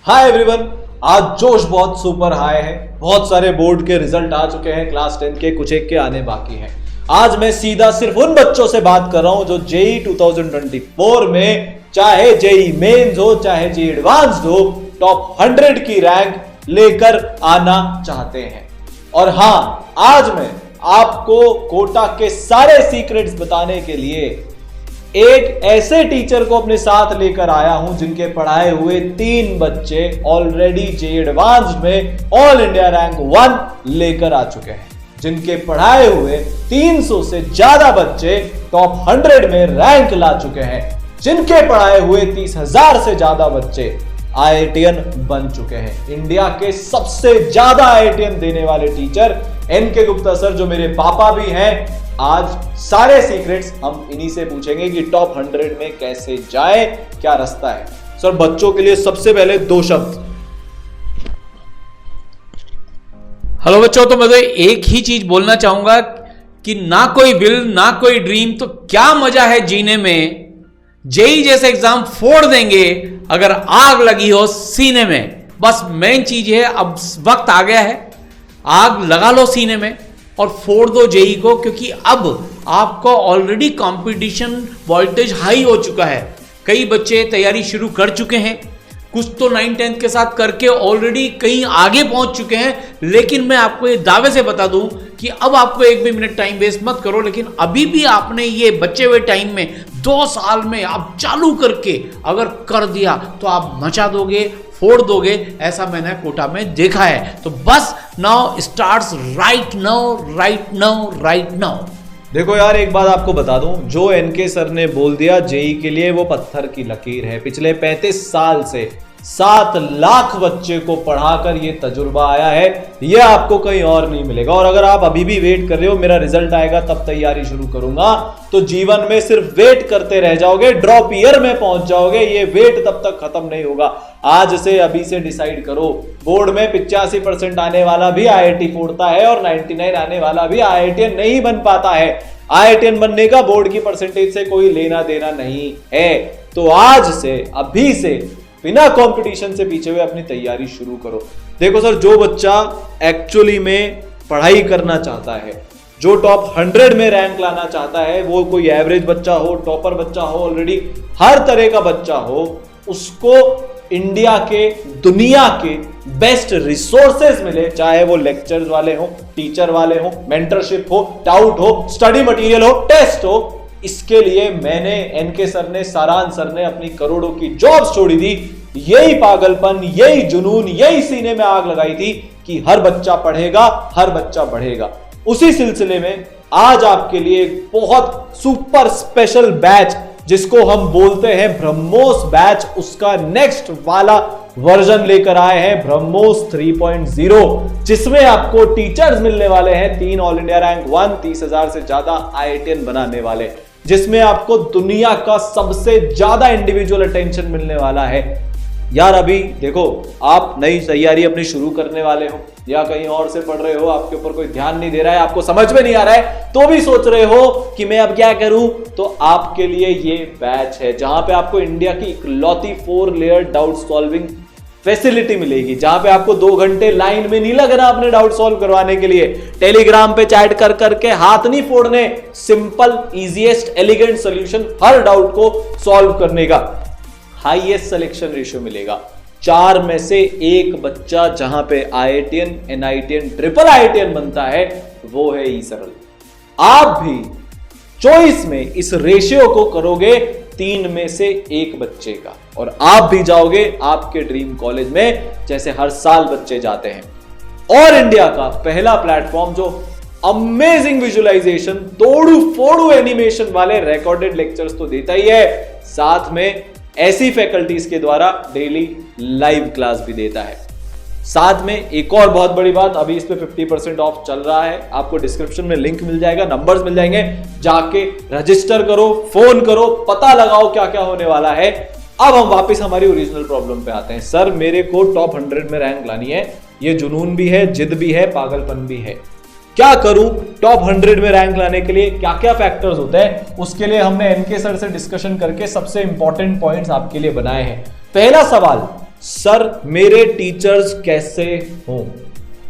Hi everyone, आज जोश बहुत सुपर हाई है। बहुत सारे बोर्ड के रिजल्ट आ चुके हैं, क्लास 10 के कुछ एक के आने बाकी हैं। आज मैं सीधा सिर्फ उन बच्चों से बात कर रहा हूं जो जेई 2024 में चाहे जेई मेंस हो चाहे जेई एडवांस्ड हो, टॉप 100 की रैंक लेकर आना चाहते हैं। और हां, आज मैं आपको कोटा के सारे सीक्रेट्स बताने के लिए एक ऐसे टीचर को अपने साथ लेकर आया हूं जिनके पढ़ाए हुए 3 बच्चे ऑलरेडी जेई एडवांस्ड में ऑल इंडिया रैंक 1 लेकर आ चुके हैं, जिनके पढ़ाए हुए 300 से ज्यादा बच्चे टॉप 100 में रैंक ला चुके हैं, जिनके पढ़ाए हुए 30,000 से ज्यादा बच्चे आईआईटीएन बन चुके हैं। इंडिया के सबसे ज्यादा आईआईटीएन देने वाले टीचर एनके गुप्ता सर, जो मेरे पापा भी हैं। आज सारे सीक्रेट्स हम इन्हीं से पूछेंगे कि टॉप 100 में कैसे जाए, क्या रास्ता है। सर, बच्चों के लिए सबसे पहले 2 शब्द। हेलो बच्चों, तो मैं तो एक ही चीज बोलना चाहूंगा कि ना कोई विल ना कोई ड्रीम, तो क्या मजा है जीने में। जेई जैसे एग्जाम फोड़ देंगे अगर आग लगी हो सीने में। बस मेन चीज है, अब वक्त आ गया है, आग लगा लो सीने में और फोड़ दो जेई को, क्योंकि अब आपका ऑलरेडी कंपटीशन वोल्टेज हाई हो चुका है। कई बच्चे तैयारी शुरू कर चुके हैं, कुछ तो 9-10 के साथ करके ऑलरेडी कहीं आगे पहुंच चुके हैं। लेकिन मैं आपको ये दावे से बता दूं कि अब आपको एक भी मिनट टाइम वेस्ट मत करो। लेकिन अभी भी आपने ये बचे हुए टाइम में 2 साल में आप चालू करके अगर कर दिया तो आप मचा दोगे, फोड़ दोगे। ऐसा मैंने कोटा में देखा है। तो बस नाउ स्टार्ट्स राइट नाउ। देखो यार, एक बात आपको बता दूं, जो एनके सर ने बोल दिया जेई के लिए वो पत्थर की लकीर है। पिछले 35 साल से 7 लाख बच्चे को पढ़ाकर ये तजुर्बा आया है, ये आपको कहीं और नहीं मिलेगा। और अगर आप अभी भी वेट कर रहे हो मेरा रिजल्ट आएगा तब तैयारी शुरू करूंगा, तो जीवन में सिर्फ वेट करते रह जाओगे, ड्रॉप ईयर में पहुंच जाओगे। ये वेट तब तक खत्म नहीं होगा। आज से अभी से डिसाइड करो। बोर्ड में 85% आने वाला भी आईआईटी फोड़ता है और 99 आने वाला भी आईआईटीएन नहीं बन पाता है। आईआईटीएन बनने का बोर्ड की परसेंटेज से कोई लेना देना नहीं है। तो आज से, अभी से, बिना कंपटीशन से पीछे हुए अपनी तैयारी शुरू करो। देखो सर, जो बच्चा एक्चुअली में पढ़ाई करना चाहता है, जो टॉप 100 में रैंक लाना चाहता है, वो कोई एवरेज बच्चा हो, टॉपर बच्चा हो, ऑलरेडी हर तरह का बच्चा हो, उसको इंडिया के, दुनिया के बेस्ट रिसोर्सेज मिले, चाहे वो लेक्चर्स वाले हो, टीचर वाले हो, मेंटरशिप हो, टाउट हो, स्टडी मटेरियल हो, टेस्ट हो। इसके लिए मैंने, एनके सर ने, सारांश सर ने अपनी करोड़ों की जॉब्स छोड़ी थी। यही पागलपन, यही जुनून, यही सीने में आग लगाई थी कि हर बच्चा पढ़ेगा, हर बच्चा बढ़ेगा। उसी सिलसिले में आज आपके लिए एक बहुत सुपर स्पेशल बैच, जिसको हम बोलते हैं ब्रह्मोस बैच, उसका नेक्स्ट वाला वर्जन लेकर आए हैं, ब्रह्मोस 3.0, जिसमें आपको टीचर्स मिलने वाले हैं 3 ऑल इंडिया रैंक 1, 30,000 से ज्यादा आईआईटीएन बनाने वाले, जिसमें आपको दुनिया का सबसे ज्यादा इंडिविजुअल अटेंशन मिलने वाला है। यार अभी देखो, आप नई तैयारी अपनी शुरू करने वाले हो या कहीं और से पढ़ रहे हो, आपके ऊपर कोई ध्यान नहीं दे रहा है, आपको समझ में नहीं आ रहा है, तो भी सोच रहे हो कि मैं अब क्या करूं, तो आपके लिए ये बैच है, जहां पे आपको इंडिया की इकलौती 4 लेयर डाउट सॉल्विंग फैसिलिटी मिलेगी, जहां पे आपको 2 घंटे लाइन में नहीं लगना अपने डाउट सॉल्व करवाने के लिए, टेलीग्राम पे चैट कर करके हाथ नहीं फोड़ने, सिंपल इजीएस्ट एलिगेंट सॉल्यूशन हर डाउट को सॉल्व करने का। हाईएस्ट सिलेक्शन रेशियो मिलेगा। 4 में से 1 बच्चा जहां पे आईआईटीएन, एनआईटीएन, ट्रिपल आईआईटीएन बनता है, वो है ई सरल। आप भी चॉइस में इस रेशियो को करोगे 3 में से 1 बच्चे का, और आप भी जाओगे आपके ड्रीम कॉलेज में, जैसे हर साल बच्चे जाते हैं। और इंडिया का पहला प्लेटफॉर्म जो अमेजिंग विजुअलाइजेशन, तोड़ू फोड़ू एनिमेशन वाले रिकॉर्डेड लेक्चर्स तो देता ही है, साथ में ऐसी फैकल्टीज के द्वारा डेली लाइव क्लास भी देता है। साथ में एक और बहुत बड़ी बात, अभी इस पे 50% ऑफ चल रहा है, आपको डिस्क्रिप्शन में लिंक मिल जाएगा, नंबर्स मिल जाएंगे, जाके रजिस्टर करो, फोन करो, पता लगाओ क्या क्या होने वाला है। अब हम वापस हमारी ओरिजिनल प्रॉब्लम पे आते हैं। सर, मेरे को टॉप 100 में रैंक लानी है, ये जुनून भी है, जिद भी है, पागलपन भी है, क्या करूं? टॉप 100 में रैंक लाने के लिए क्या क्या फैक्टर्स होते हैं, उसके लिए हमने एनके सर से डिस्कशन करके सबसे इंपॉर्टेंट पॉइंट्स आपके लिए बनाए हैं। पहला सवाल, सर मेरे टीचर्स कैसे हों?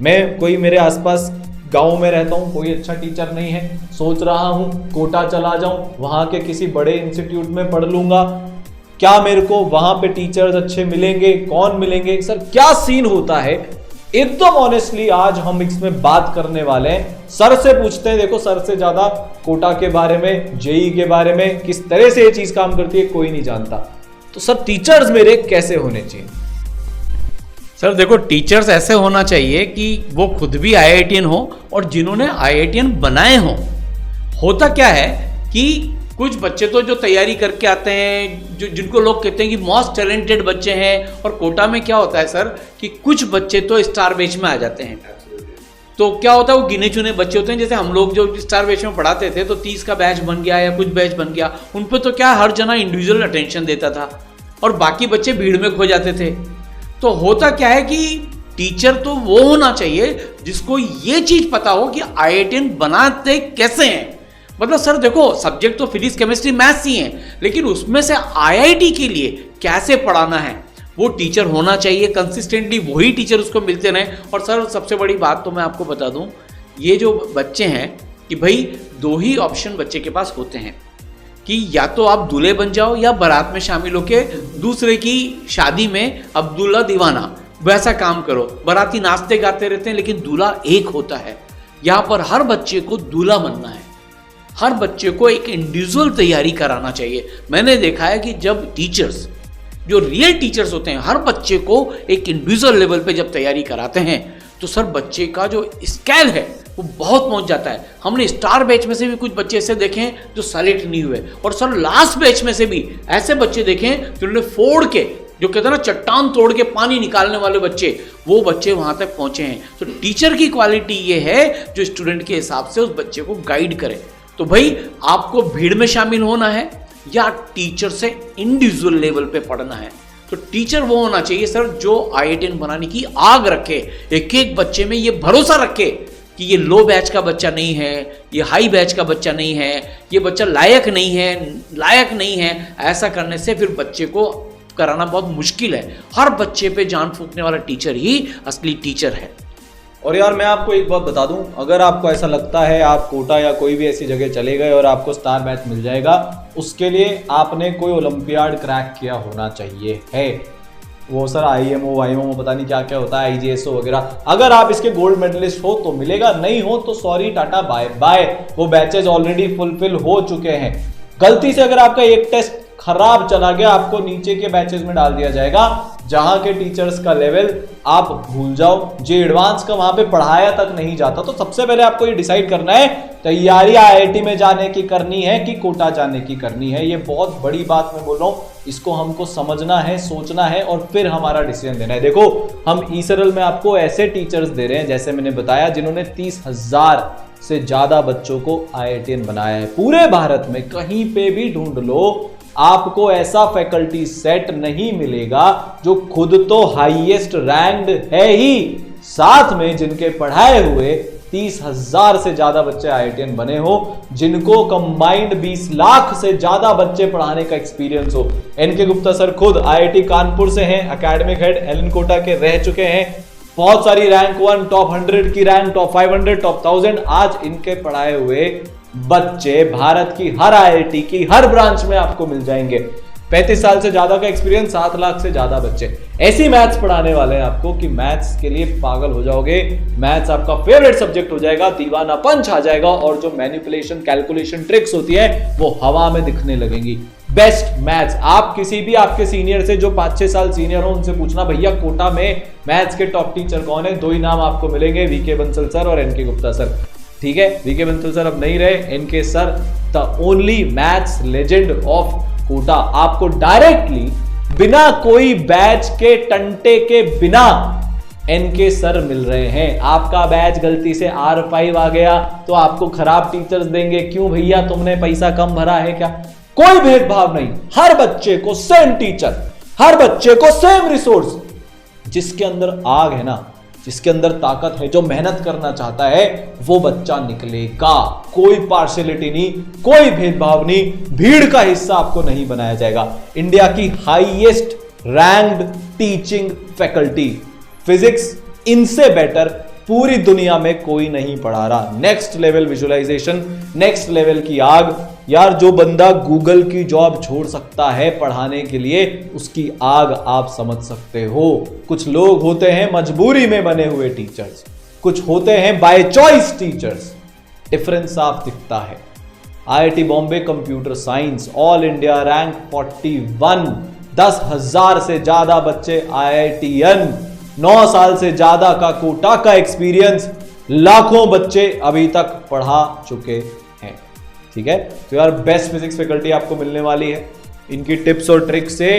मैं कोई मेरे आसपास गांव में रहता हूं, कोई अच्छा टीचर नहीं है, सोच रहा हूं कोटा चला जाऊं, वहां के किसी बड़े इंस्टीट्यूट में पढ़ लूंगा, क्या मेरे को वहां पे टीचर्स अच्छे मिलेंगे, कौन मिलेंगे, सर क्या सीन होता है? एकदम ऑनेस्टली आज हम इसमें बात करने वाले हैं। सर से पूछते हैं, देखो सर से ज्यादा कोटा के बारे में, जेई के बारे में, किस तरह से ये चीज काम करती है कोई नहीं जानता। तो सर टीचर्स मेरे कैसे होने चाहिए? सर देखो, टीचर्स ऐसे होना चाहिए कि वो खुद भी आईआईटीएन हो और जिन्होंने आईआईटीएन बनाए हों। होता क्या है कि कुछ बच्चे तो जो तैयारी करके आते हैं, जो जिनको लोग कहते हैं कि मोस्ट टैलेंटेड बच्चे हैं, और कोटा में क्या होता है सर कि कुछ बच्चे तो स्टार बैच में आ जाते हैं। तो क्या होता है, वो गिने चुने बच्चे होते हैं। जैसे हम लोग जो स्टार बैच में पढ़ाते थे तो 30 का बैच बन गया या कुछ बैच बन गया, उन पर तो क्या हर जना इंडिविजुअल अटेंशन देता था और बाकी बच्चे भीड़ में खो जाते थे। तो होता क्या है कि टीचर तो वो होना चाहिए जिसको ये चीज पता हो कि आईआईटीएन बनाते कैसे हैं। मतलब सर देखो, सब्जेक्ट तो फिजिक्स केमिस्ट्री मैथ्स ही हैं, लेकिन उसमें से आईआईटी के लिए कैसे पढ़ाना है वो टीचर होना चाहिए। कंसिस्टेंटली वही टीचर उसको मिलते रहे। और सर सबसे बड़ी बात तो मैं आपको बता दूं, ये जो बच्चे हैं कि भाई 2 ही ऑप्शन बच्चे के पास होते हैं कि या तो आप दूल्हे बन जाओ या बारात में शामिल होके दूसरे की शादी में अब्दुल्ला दीवाना वैसा काम करो। बाराती नाचते गाते रहते हैं लेकिन दूल्हा एक होता है। यहाँ पर हर बच्चे को दूल्हा बनना है, हर बच्चे को एक इंडिविजुअल तैयारी कराना चाहिए। मैंने देखा है कि जब टीचर्स, जो रियल टीचर्स होते हैं, हर बच्चे को एक इंडिविजुअल लेवल पे जब तैयारी कराते हैं तो सर बच्चे का जो स्केल है वो बहुत पहुंच जाता है। हमने स्टार बैच में से भी कुछ बच्चे ऐसे देखे हैं जो सेलेक्ट नहीं हुए, और सर लास्ट बैच में से भी ऐसे बच्चे देखे हैं जिन्होंने फोड़ के, जो कहते हैं ना चट्टान तोड़ के पानी निकालने वाले बच्चे, वो बच्चे वहां तक पहुंचे हैं। तो टीचर की क्वालिटी ये है जो स्टूडेंट के हिसाब से उस बच्चे को गाइड करे। तो भाई आपको भीड़ में शामिल होना है या टीचर से इंडिविजुअल लेवल पे पढ़ना है, तो टीचर वो होना चाहिए सर जो आईआईटीएन बनाने की आग रखे, एक एक बच्चे में ये भरोसा रखे कि ये लो बैच का बच्चा नहीं है, ये हाई बैच का बच्चा नहीं है, ये बच्चा लायक नहीं है। ऐसा करने से फिर बच्चे को कराना बहुत मुश्किल है। हर बच्चे पे जान फूंकने वाला टीचर ही असली टीचर है। और यार मैं आपको एक बात बता दूं, अगर आपको ऐसा लगता है आप कोटा या कोई भी ऐसी जगह चले गए और आपको स्टार बैच मिल जाएगा, उसके लिए आपने कोई ओलंपियाड क्रैक किया होना चाहिए है। वो सर आईएमओ पता नहीं क्या क्या होता है, आईजीएसओ वगैरह। अगर आप इसके गोल्ड मेडलिस्ट हो तो मिलेगा, नहीं हो तो सॉरी टाटा बाय बाय, वो बैचेज ऑलरेडी फुलफिल हो चुके हैं। गलती से अगर आपका एक टेस्ट खराब चला गया, आपको नीचे के बैचेस में डाल दिया जाएगा जहां के टीचर्स का लेवल आप भूल जाओ, जो एडवांस का वहां पे पढ़ाया तक नहीं जाता। तो सबसे पहले आपको ये डिसाइड करना है तैयारी आईआईटी में जाने की करनी है कि कोटा जाने की करनी है। ये बहुत बड़ी बात मैं बोल रहा हूं, इसको हमको समझना है, सोचना है और फिर हमारा डिसीजन देना है। देखो हम ईसरल में आपको ऐसे टीचर्स दे रहे हैं जैसे मैंने बताया जिन्होंने 30,000 से ज्यादा बच्चों को आईआईटीएन बनाया है। पूरे भारत में कहीं पे भी ढूंढ लो, आपको ऐसा फैकल्टी सेट नहीं मिलेगा जो खुद तो हाईएस्ट रैंक्ड है ही, साथ में जिनके पढ़ाए हुए 30,000 से ज्यादा बच्चे आईआईटीएन बने हो, जिनको कंबाइंड 20 लाख से ज्यादा बच्चे पढ़ाने का एक्सपीरियंस हो। एनके गुप्ता सर खुद आईआईटी कानपुर से हैं, एकेडमिक हेड एलन कोटा के रह चुके हैं, बहुत सारी रैंक 1, टॉप 100 की रैंक, टॉप 500, टॉप 1000। आज इनके पढ़ाए हुए बच्चे भारत की हर आईआईटी की हर ब्रांच में आपको मिल जाएंगे। 35 साल से ज्यादा का एक्सपीरियंस, 7 लाख से ज्यादा बच्चे ऐसी मैथ्स पढ़ाने वाले हैं आपको कि मैथ्स के लिए पागल हो जाओगे। मैथ्स आपका फेवरेट सब्जेक्ट हो जाएगा, दीवानापन छा जाएगा और जो मैनिपुलेशन कैलकुलेशन ट्रिक्स होती है वो हवा में दिखने लगेंगी। Best maths. आप किसी भी आपके सीनियर से जो 5-6 साल सीनियर हो उनसे पूछना भैया कोटा में मैथ्स के टॉप टीचर कौन है, 2 ही नाम आपको मिलेंगे, वीके बंसल सर और एनके गुप्ता सर। ठीक है, वीके बंसल सर अब नहीं रहे, NK sir the only maths legend of Kota. आपको डायरेक्टली बिना कोई बैच के टंटे के बिना एनके सर मिल रहे हैं। आपका बैच गलती से R5 आ गया तो आपको खराब टीचर्स देंगे, क्यों भैया तुमने पैसा कम भरा है क्या? कोई भेदभाव नहीं, हर बच्चे को सेम टीचर, हर बच्चे को सेम रिसोर्स। जिसके अंदर आग है ना, जिसके अंदर ताकत है, जो मेहनत करना चाहता है वो बच्चा निकलेगा। कोई पार्शियलिटी नहीं, कोई भेदभाव नहीं, भीड़ का हिस्सा आपको नहीं बनाया जाएगा। इंडिया की highest ranked teaching faculty. Physics इनसे बेटर पूरी दुनिया में कोई नहीं पढ़ा रहा। Next level visualisation, next level की आग। यार जो बंदा गूगल की जॉब छोड़ सकता है पढ़ाने के लिए, उसकी आग आप समझ सकते हो। कुछ लोग होते हैं मजबूरी में बने हुए टीचर्स, कुछ होते हैं बाय चॉइस टीचर्स। डिफरेंस साफ दिखता है। IIT Bombay computer science all India rank 41, 10,000 से ज्यादा बच्चे आईआईटीएन, 9 साल से ज्यादा का कोटा का एक्सपीरियंस, लाखों बच्चे अभी तक पढ़ा चुके हैं। ठीक है, तो यार बेस्ट फिजिक्स फैकल्टी आपको मिलने वाली है। इनकी टिप्स और ट्रिक से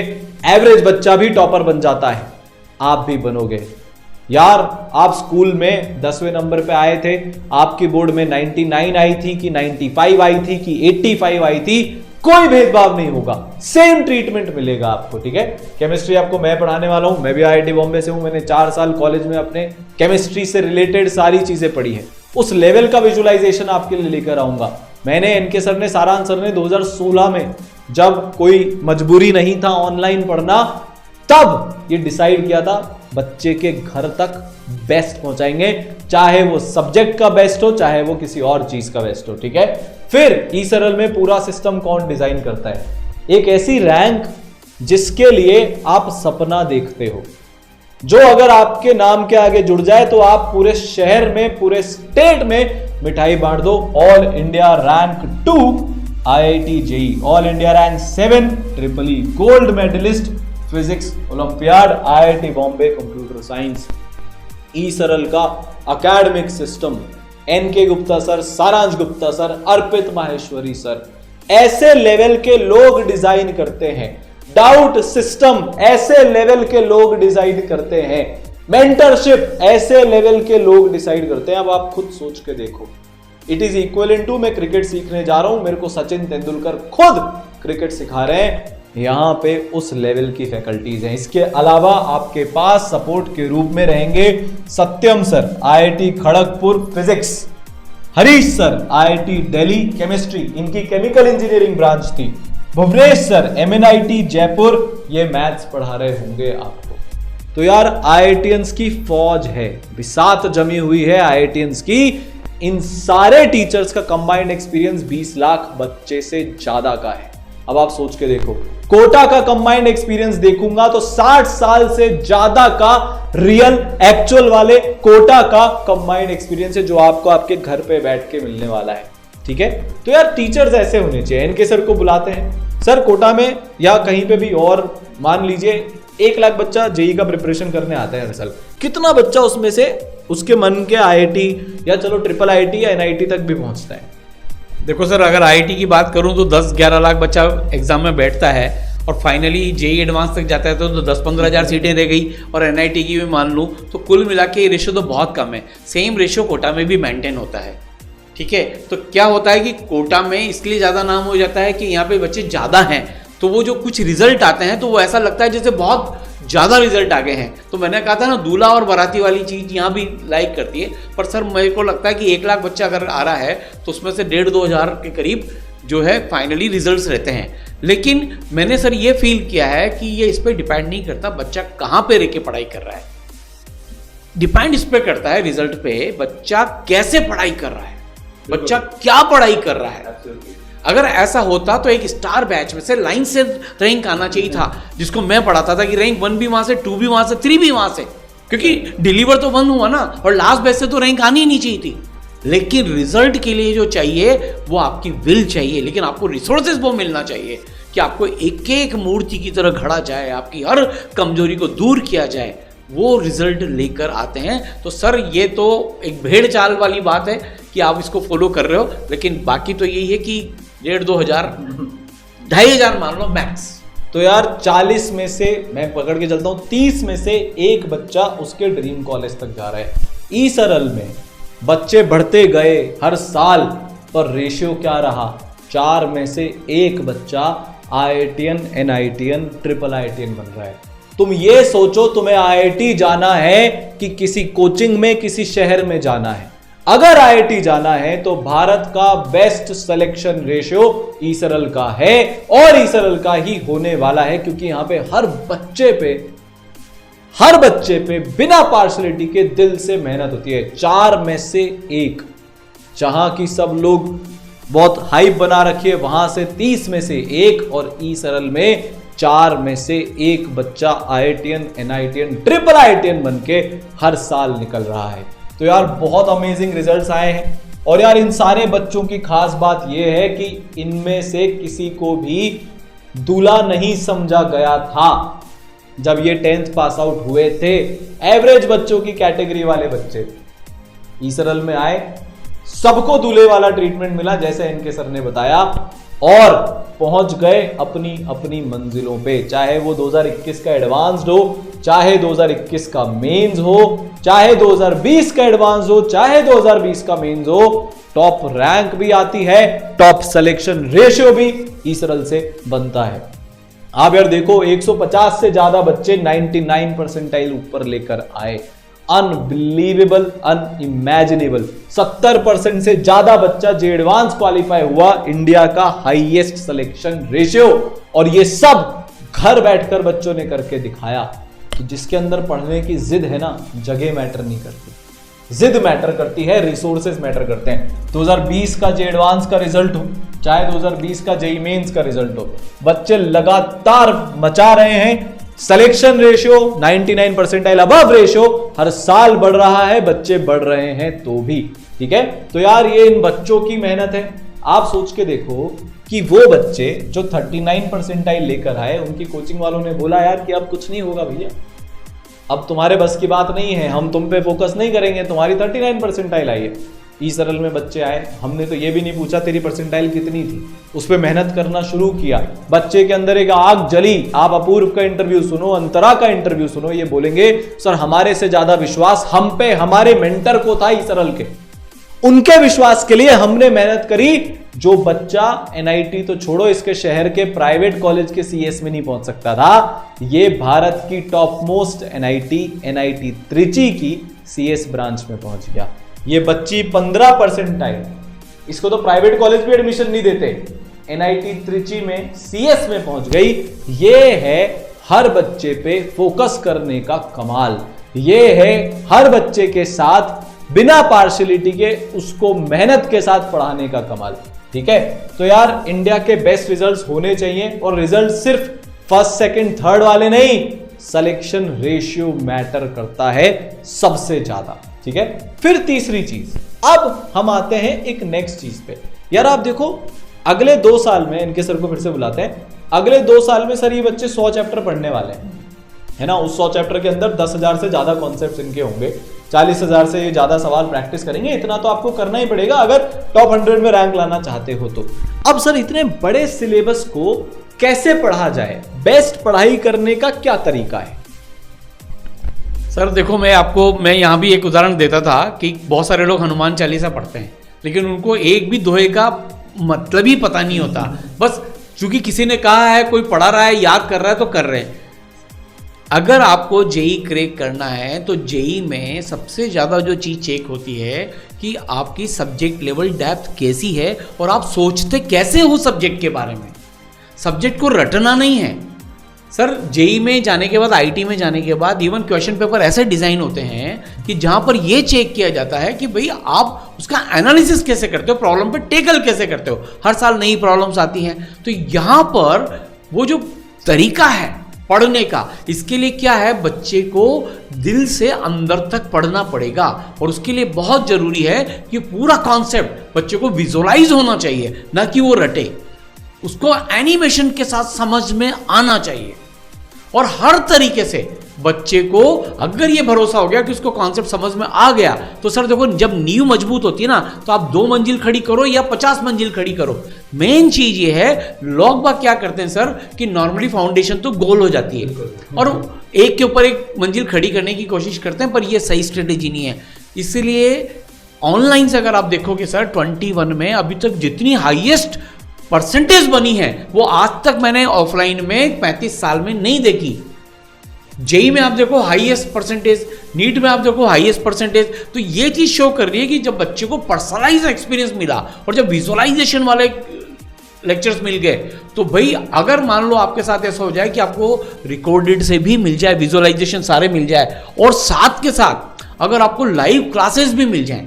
एवरेज बच्चा भी टॉपर बन जाता है, आप भी बनोगे। यार आप स्कूल में 10वें नंबर पे आए थे, आपकी बोर्ड में 99 आई थी कि 95 आई थी कि 85 आई थी, कोई भेदभाव नहीं होगा, सेम ट्रीटमेंट मिलेगा आपको। ठीक है, केमिस्ट्री आपको मैं पढ़ाने वाला हूं, मैं भी आईआईटी बॉम्बे से हूं। मैंने 4 साल कॉलेज में अपने केमिस्ट्री से रिलेटेड सारी चीजें पढ़ी है। उस लेवल का विजुअलाइजेशन आपके लिए लेकर आऊंगा। मैंने एनके सर ने, सारांश सर ने 2016 में, जब कोई मजबूरी नहीं था ऑनलाइन पढ़ना, तब ये डिसाइड किया था बच्चे के घर तक बेस्ट पहुंचाएंगे, चाहे वो सब्जेक्ट का बेस्ट हो, चाहे वो किसी और चीज का बेस्ट हो। ठीक है, फिर ई सरल में पूरा सिस्टम कौन डिजाइन करता है? एक ऐसी रैंक जिसके लिए आप सपना देखते हो, जो अगर आपके नाम के आगे जुड़ जाए तो आप पूरे शहर में, पूरे स्टेट में मिठाई बांट दो। All India rank 2 IIT JEE, all India rank 7 triple E, gold medalist physics olympiad IIT Bombay computer science. E Saral का academic system, NK Gupta sir, Saransh Gupta sir, Arpit Maheshwari sir, ऐसे लेवल के लोग डिजाइन करते हैं। डाउट सिस्टम ऐसे लेवल के लोग डिजाइन करते हैं। मेंटरशिप ऐसे लेवल के लोग डिसाइड करते हैं। अब आप खुद सोच के देखो, इट इज इक्वल टू मैं क्रिकेट सीखने जा रहा हूं, मेरे को सचिन तेंदुलकर खुद क्रिकेट सिखा रहे हैं। यहां पे उस लेवल की फैकल्टीज हैं। इसके अलावा आपके पास सपोर्ट के रूप में रहेंगे Satyam sir, IIT Kharagpur physics, Harish sir, IIT Delhi chemistry, इनकी केमिकल इंजीनियरिंग ब्रांच थी, भुवनेश सर, एमएनआईटी जयपुर, ये मैथ्स पढ़ा रहे होंगे आपको। तो यार आईआईटीएंस की फौज है, बिसात जमी हुई है आईआईटीएंस की। इन सारे टीचर्स का कंबाइंड एक्सपीरियंस 20 लाख बच्चे से ज्यादा का है। अब आप सोच के देखो, कोटा का कंबाइंड एक्सपीरियंस देखूंगा तो 60 साल से ज्यादा का रियल एक्चुअल वाले कोटा का कंबाइंड एक्सपीरियंस है, जो आपको आपके घर पे बैठ के मिलने वाला है। ठीक है, तो यार टीचर्स ऐसे होने चाहिए। इनके सर को बुलाते हैं, सर कोटा में या कहीं पे भी, और मान लीजिए 1 लाख बच्चा जेई का प्रिपरेशन करने आता है हर साल, कितना बच्चा उसमें से उसके मन के आईआईटी या चलो ट्रिपल आईआईटी या एनआईटी तक भी पहुंचता है? देखो सर, अगर आईआईटी की बात करूं तो 10-11 लाख बच्चा एग्जाम में बैठता है और फाइनली जेई एडवांस तक जाता है तो 10-15 हज़ार सीटें रह गई, और एनआईटी की भी मान लूँ तो कुल मिला के ये रेशो तो बहुत कम है। सेम रेशो कोटा में भी मेंटेन होता है। ठीक है, तो क्या होता है कि कोटा में इसलिए ज़्यादा नाम हो जाता है कि यहाँ पे बच्चे ज़्यादा हैं, तो वो जो कुछ रिजल्ट आते हैं तो वो ऐसा लगता है जैसे बहुत ज़्यादा रिजल्ट आ गए हैं। तो मैंने कहा था ना, दूल्हा और बाराती वाली चीज़ यहाँ भी लाइक करती है। पर सर मेरे को लगता है कि 1 लाख बच्चा अगर आ रहा है तो उसमें से 1.5-2 हज़ार के करीब जो है फाइनली रिजल्ट्स रहते हैं। लेकिन मैंने सर ये फील किया है कि ये इस पर डिपेंड नहीं करता बच्चा कहाँ पे रह के पढ़ाई कर रहा है, डिपेंड इस पर करता है रिजल्ट पे, बच्चा कैसे पढ़ाई कर रहा है, बच्चा क्या पढ़ाई कर रहा है। अगर ऐसा होता तो एक स्टार बैच में से लाइन से रैंक आना चाहिए था, जिसको मैं पढ़ाता था कि रैंक 1 भी वहां से, 2 भी वहां से, 3 भी वहां से, क्योंकि डिलीवर तो 1 हुआ ना, और लास्ट बैच से तो रैंक आनी ही नहीं चाहिए थी। लेकिन रिजल्ट के लिए जो चाहिए वो आपकी विल चाहिए, लेकिन आपको रिसोर्सेज वो मिलना चाहिए कि आपको एक एक मूर्ति की तरह घड़ा जाए, आपकी हर कमजोरी को दूर किया जाए, वो रिजल्ट लेकर आते हैं। तो सर ये तो एक भेड़ चाल वाली बात है कि आप इसको फॉलो कर रहे हो, लेकिन बाकी तो यही है कि 1.5-2 हज़ार, 2.5 हज़ार मान लो मैक्स। तो यार 40 में से मैं पकड़ के चलता हूं, 30 में से एक बच्चा उसके ड्रीम कॉलेज तक जा रहा है। ई सरल में बच्चे बढ़ते गए हर साल, पर रेशियो क्या रहा? 4 में से 1 बच्चा आईआईटीएन, एनआईटीएन, ट्रिपल आईआईटीएन बन रहा है। तुम ये सोचो, तुम्हें आईआईटी जाना है कि किसी कोचिंग में किसी शहर में जाना है? अगर आईआईटी जाना है तो भारत का बेस्ट सिलेक्शन रेशियो ईसरल का है और ईसरल का ही होने वाला है, क्योंकि यहां पे हर बच्चे पे बिना पार्शलिटी के दिल से मेहनत होती है। 4 में से 1, जहां की सब लोग बहुत हाइप बना रखी है, वहां से 30 में से 1 और ईसरल में 4 में से 1 बच्चा आईआईटीएन, एनआईटीएन, ट्रिपल आईआईटीएन बन के हर साल निकल रहा है। तो यार बहुत अमेजिंग रिजल्ट्स आए हैं। और यार इन सारे बच्चों की खास बात यह है कि इनमें से किसी को भी दूल्हा नहीं समझा गया था जब ये 10th पास आउट हुए थे। एवरेज बच्चों की कैटेगरी वाले बच्चे ईसरल में आए, सबको दूल्हे वाला ट्रीटमेंट मिला जैसे एनके सर ने बताया, और पहुंच गए अपनी अपनी मंजिलों पे। चाहे वो 2021 का एडवांस्ड हो, चाहे 2021 का मेंस हो, चाहे 2020 का एडवांस हो, चाहे 2020 का मेंस हो, टॉप रैंक भी आती है, टॉप सिलेक्शन रेशियो भी ईसरल से बनता है। आप यार देखो 150 से ज्यादा बच्चे 99 परसेंटाइल ऊपर लेकर आए। Unbelievable, unimaginable. 70% से ज्यादा बच्चा जे एडवांस क्वालिफाई हुआ, इंडिया का हाईएस्ट सिलेक्शन रेशियो। और ये सब घर बैठकर बच्चों ने करके दिखाया कि जिसके अंदर पढ़ने की जिद है ना, जगह मैटर नहीं करती, जिद मैटर करती है, रिसोर्सेज मैटर करते हैं। 2020 का जे एडवांस का रिजल्ट हो, चाहे 2020 का जेईई मेंस का रिजल्ट हो, बच्चे लगातार मचा रहे हैं। Selection ratio 99 percentile above ratio हर साल बढ़ रहा है, बच्चे बढ़ रहे हैं तो भी। ठीक है, तो यार ये इन बच्चों की मेहनत है। आप सोच के देखो कि वो बच्चे जो 39 परसेंटाइल लेकर आए, उनकी कोचिंग वालों ने बोला यार कि अब कुछ नहीं होगा भैया, अब तुम्हारे बस की बात नहीं है, हम तुम पे फोकस नहीं करेंगे, तुम्हारी 39 परसेंटाइल आई है। ईसरल में बच्चे आए, हमने तो ये भी नहीं पूछा तेरी परसेंटाइल कितनी थी, उस पर मेहनत करना शुरू किया। बच्चे के अंदर एक आग जली। आप अपूर्व का इंटरव्यू सुनो, अंतरा का इंटरव्यू सुनो, ये बोलेंगे सर हमारे से ज्यादा विश्वास हम पे हमारे मेंटर को था ईसरल के, उनके विश्वास के लिए हमने मेहनत करी। जो बच्चा एनआईटी तो छोड़ो, इसके शहर के प्राइवेट कॉलेज के सीएस में नहीं पहुंच सकता था, ये भारत की टॉप मोस्ट एनआईटी त्रिची की सीएस ब्रांच में पहुंच गया। ये बच्ची 15 परसेंटाइल, इसको तो प्राइवेट कॉलेज भी एडमिशन नहीं देते, एनआईटी त्रिची में सीएस में पहुंच गई। ये है हर बच्चे पे फोकस करने का कमाल, ये है हर बच्चे के साथ बिना पार्शियलिटी के उसको मेहनत के साथ पढ़ाने का कमाल। ठीक है, तो यार इंडिया के बेस्ट रिजल्ट्स होने चाहिए, और रिजल्ट सिर्फ फर्स्ट, सेकंड, थर्ड वाले नहीं, सिलेक्शन रेशियो मैटर करता है सबसे ज्यादा। ठीक है, फिर तीसरी चीज, अब हम आते हैं एक नेक्स्ट चीज पे। यार आप देखो अगले 2 साल में, इनके सर को फिर से बुलाते हैं, अगले 2 साल में सर ये बच्चे 100 चैप्टर पढ़ने वाले हैं, है ना। उस 100 चैप्टर के अंदर 10,000 से ज्यादा कॉन्सेप्ट्स इनके होंगे, 40,000 से ये ज्यादा सवाल प्रैक्टिस करेंगे। इतना तो आपको करना ही पड़ेगा अगर टॉप 100 में रैंक लाना चाहते हो तो। अब सर इतने बड़े सिलेबस को कैसे पढ़ा जाए, बेस्ट पढ़ाई करने का क्या तरीका है? सर देखो, मैं यहाँ भी एक उदाहरण देता था कि बहुत सारे लोग हनुमान चालीसा पढ़ते हैं, लेकिन उनको एक भी दोहे का मतलब ही पता नहीं होता। बस चूंकि किसी ने कहा है, कोई पढ़ा रहा है, याद कर रहा है तो कर रहे हैं। अगर आपको जेई क्रैक करना है तो जेई में सबसे ज़्यादा जो चीज़ चेक होती है कि आपकी सब्जेक्ट लेवल डेप्थ कैसी है और आप सोचते कैसे हो सब्जेक्ट के बारे में। सब्जेक्ट को रटना नहीं है सर। जेई में जाने के बाद, आईटी में जाने के बाद इवन क्वेश्चन पेपर ऐसे डिज़ाइन होते हैं कि जहाँ पर ये चेक किया जाता है कि भाई आप उसका एनालिसिस कैसे करते हो, प्रॉब्लम पे टेकल कैसे करते हो। हर साल नई प्रॉब्लम्स आती हैं, तो यहाँ पर वो जो तरीका है पढ़ने का, इसके लिए क्या है, बच्चे को दिल से अंदर तक पढ़ना पड़ेगा। और उसके लिए बहुत जरूरी है कि पूरा कॉन्सेप्ट बच्चे को विजुअलाइज होना चाहिए, ना कि वो रटे। उसको एनिमेशन के साथ समझ में आना चाहिए। और हर तरीके से बच्चे को अगर ये भरोसा हो गया कि उसको कॉन्सेप्ट समझ में आ गया, तो सर देखो जब नींव मजबूत होती है ना, तो आप 2 मंजिल खड़ी करो या 50 मंजिल खड़ी करो। मेन चीज ये है, लोग बाग क्या करते हैं सर कि नॉर्मली फाउंडेशन तो गोल हो जाती है और एक के ऊपर एक मंजिल खड़ी करने की कोशिश करते हैं, पर ये सही स्ट्रेटेजी नहीं है। इसलिए ऑनलाइन से अगर आप देखोगे सर 21 में अभी तक जितनी हाईएस्ट परसेंटेज बनी है वो आज तक मैंने ऑफलाइन में 35 साल में नहीं देखी। जेई में आप देखो हाईएस्ट परसेंटेज, नीट में आप देखो हाईएस्ट परसेंटेज। तो ये चीज शो कर रही है कि जब बच्चे को पर्सनलाइज एक्सपीरियंस मिला और जब विजुअलाइजेशन वाले लेक्चर्स मिल गए, तो भाई अगर मान लो आपके साथ ऐसा हो जाए कि आपको रिकॉर्डेड से भी मिल जाए, विजुअलाइजेशन सारे मिल जाए, और साथ के साथ अगर आपको लाइव क्लासेस भी मिल जाएं,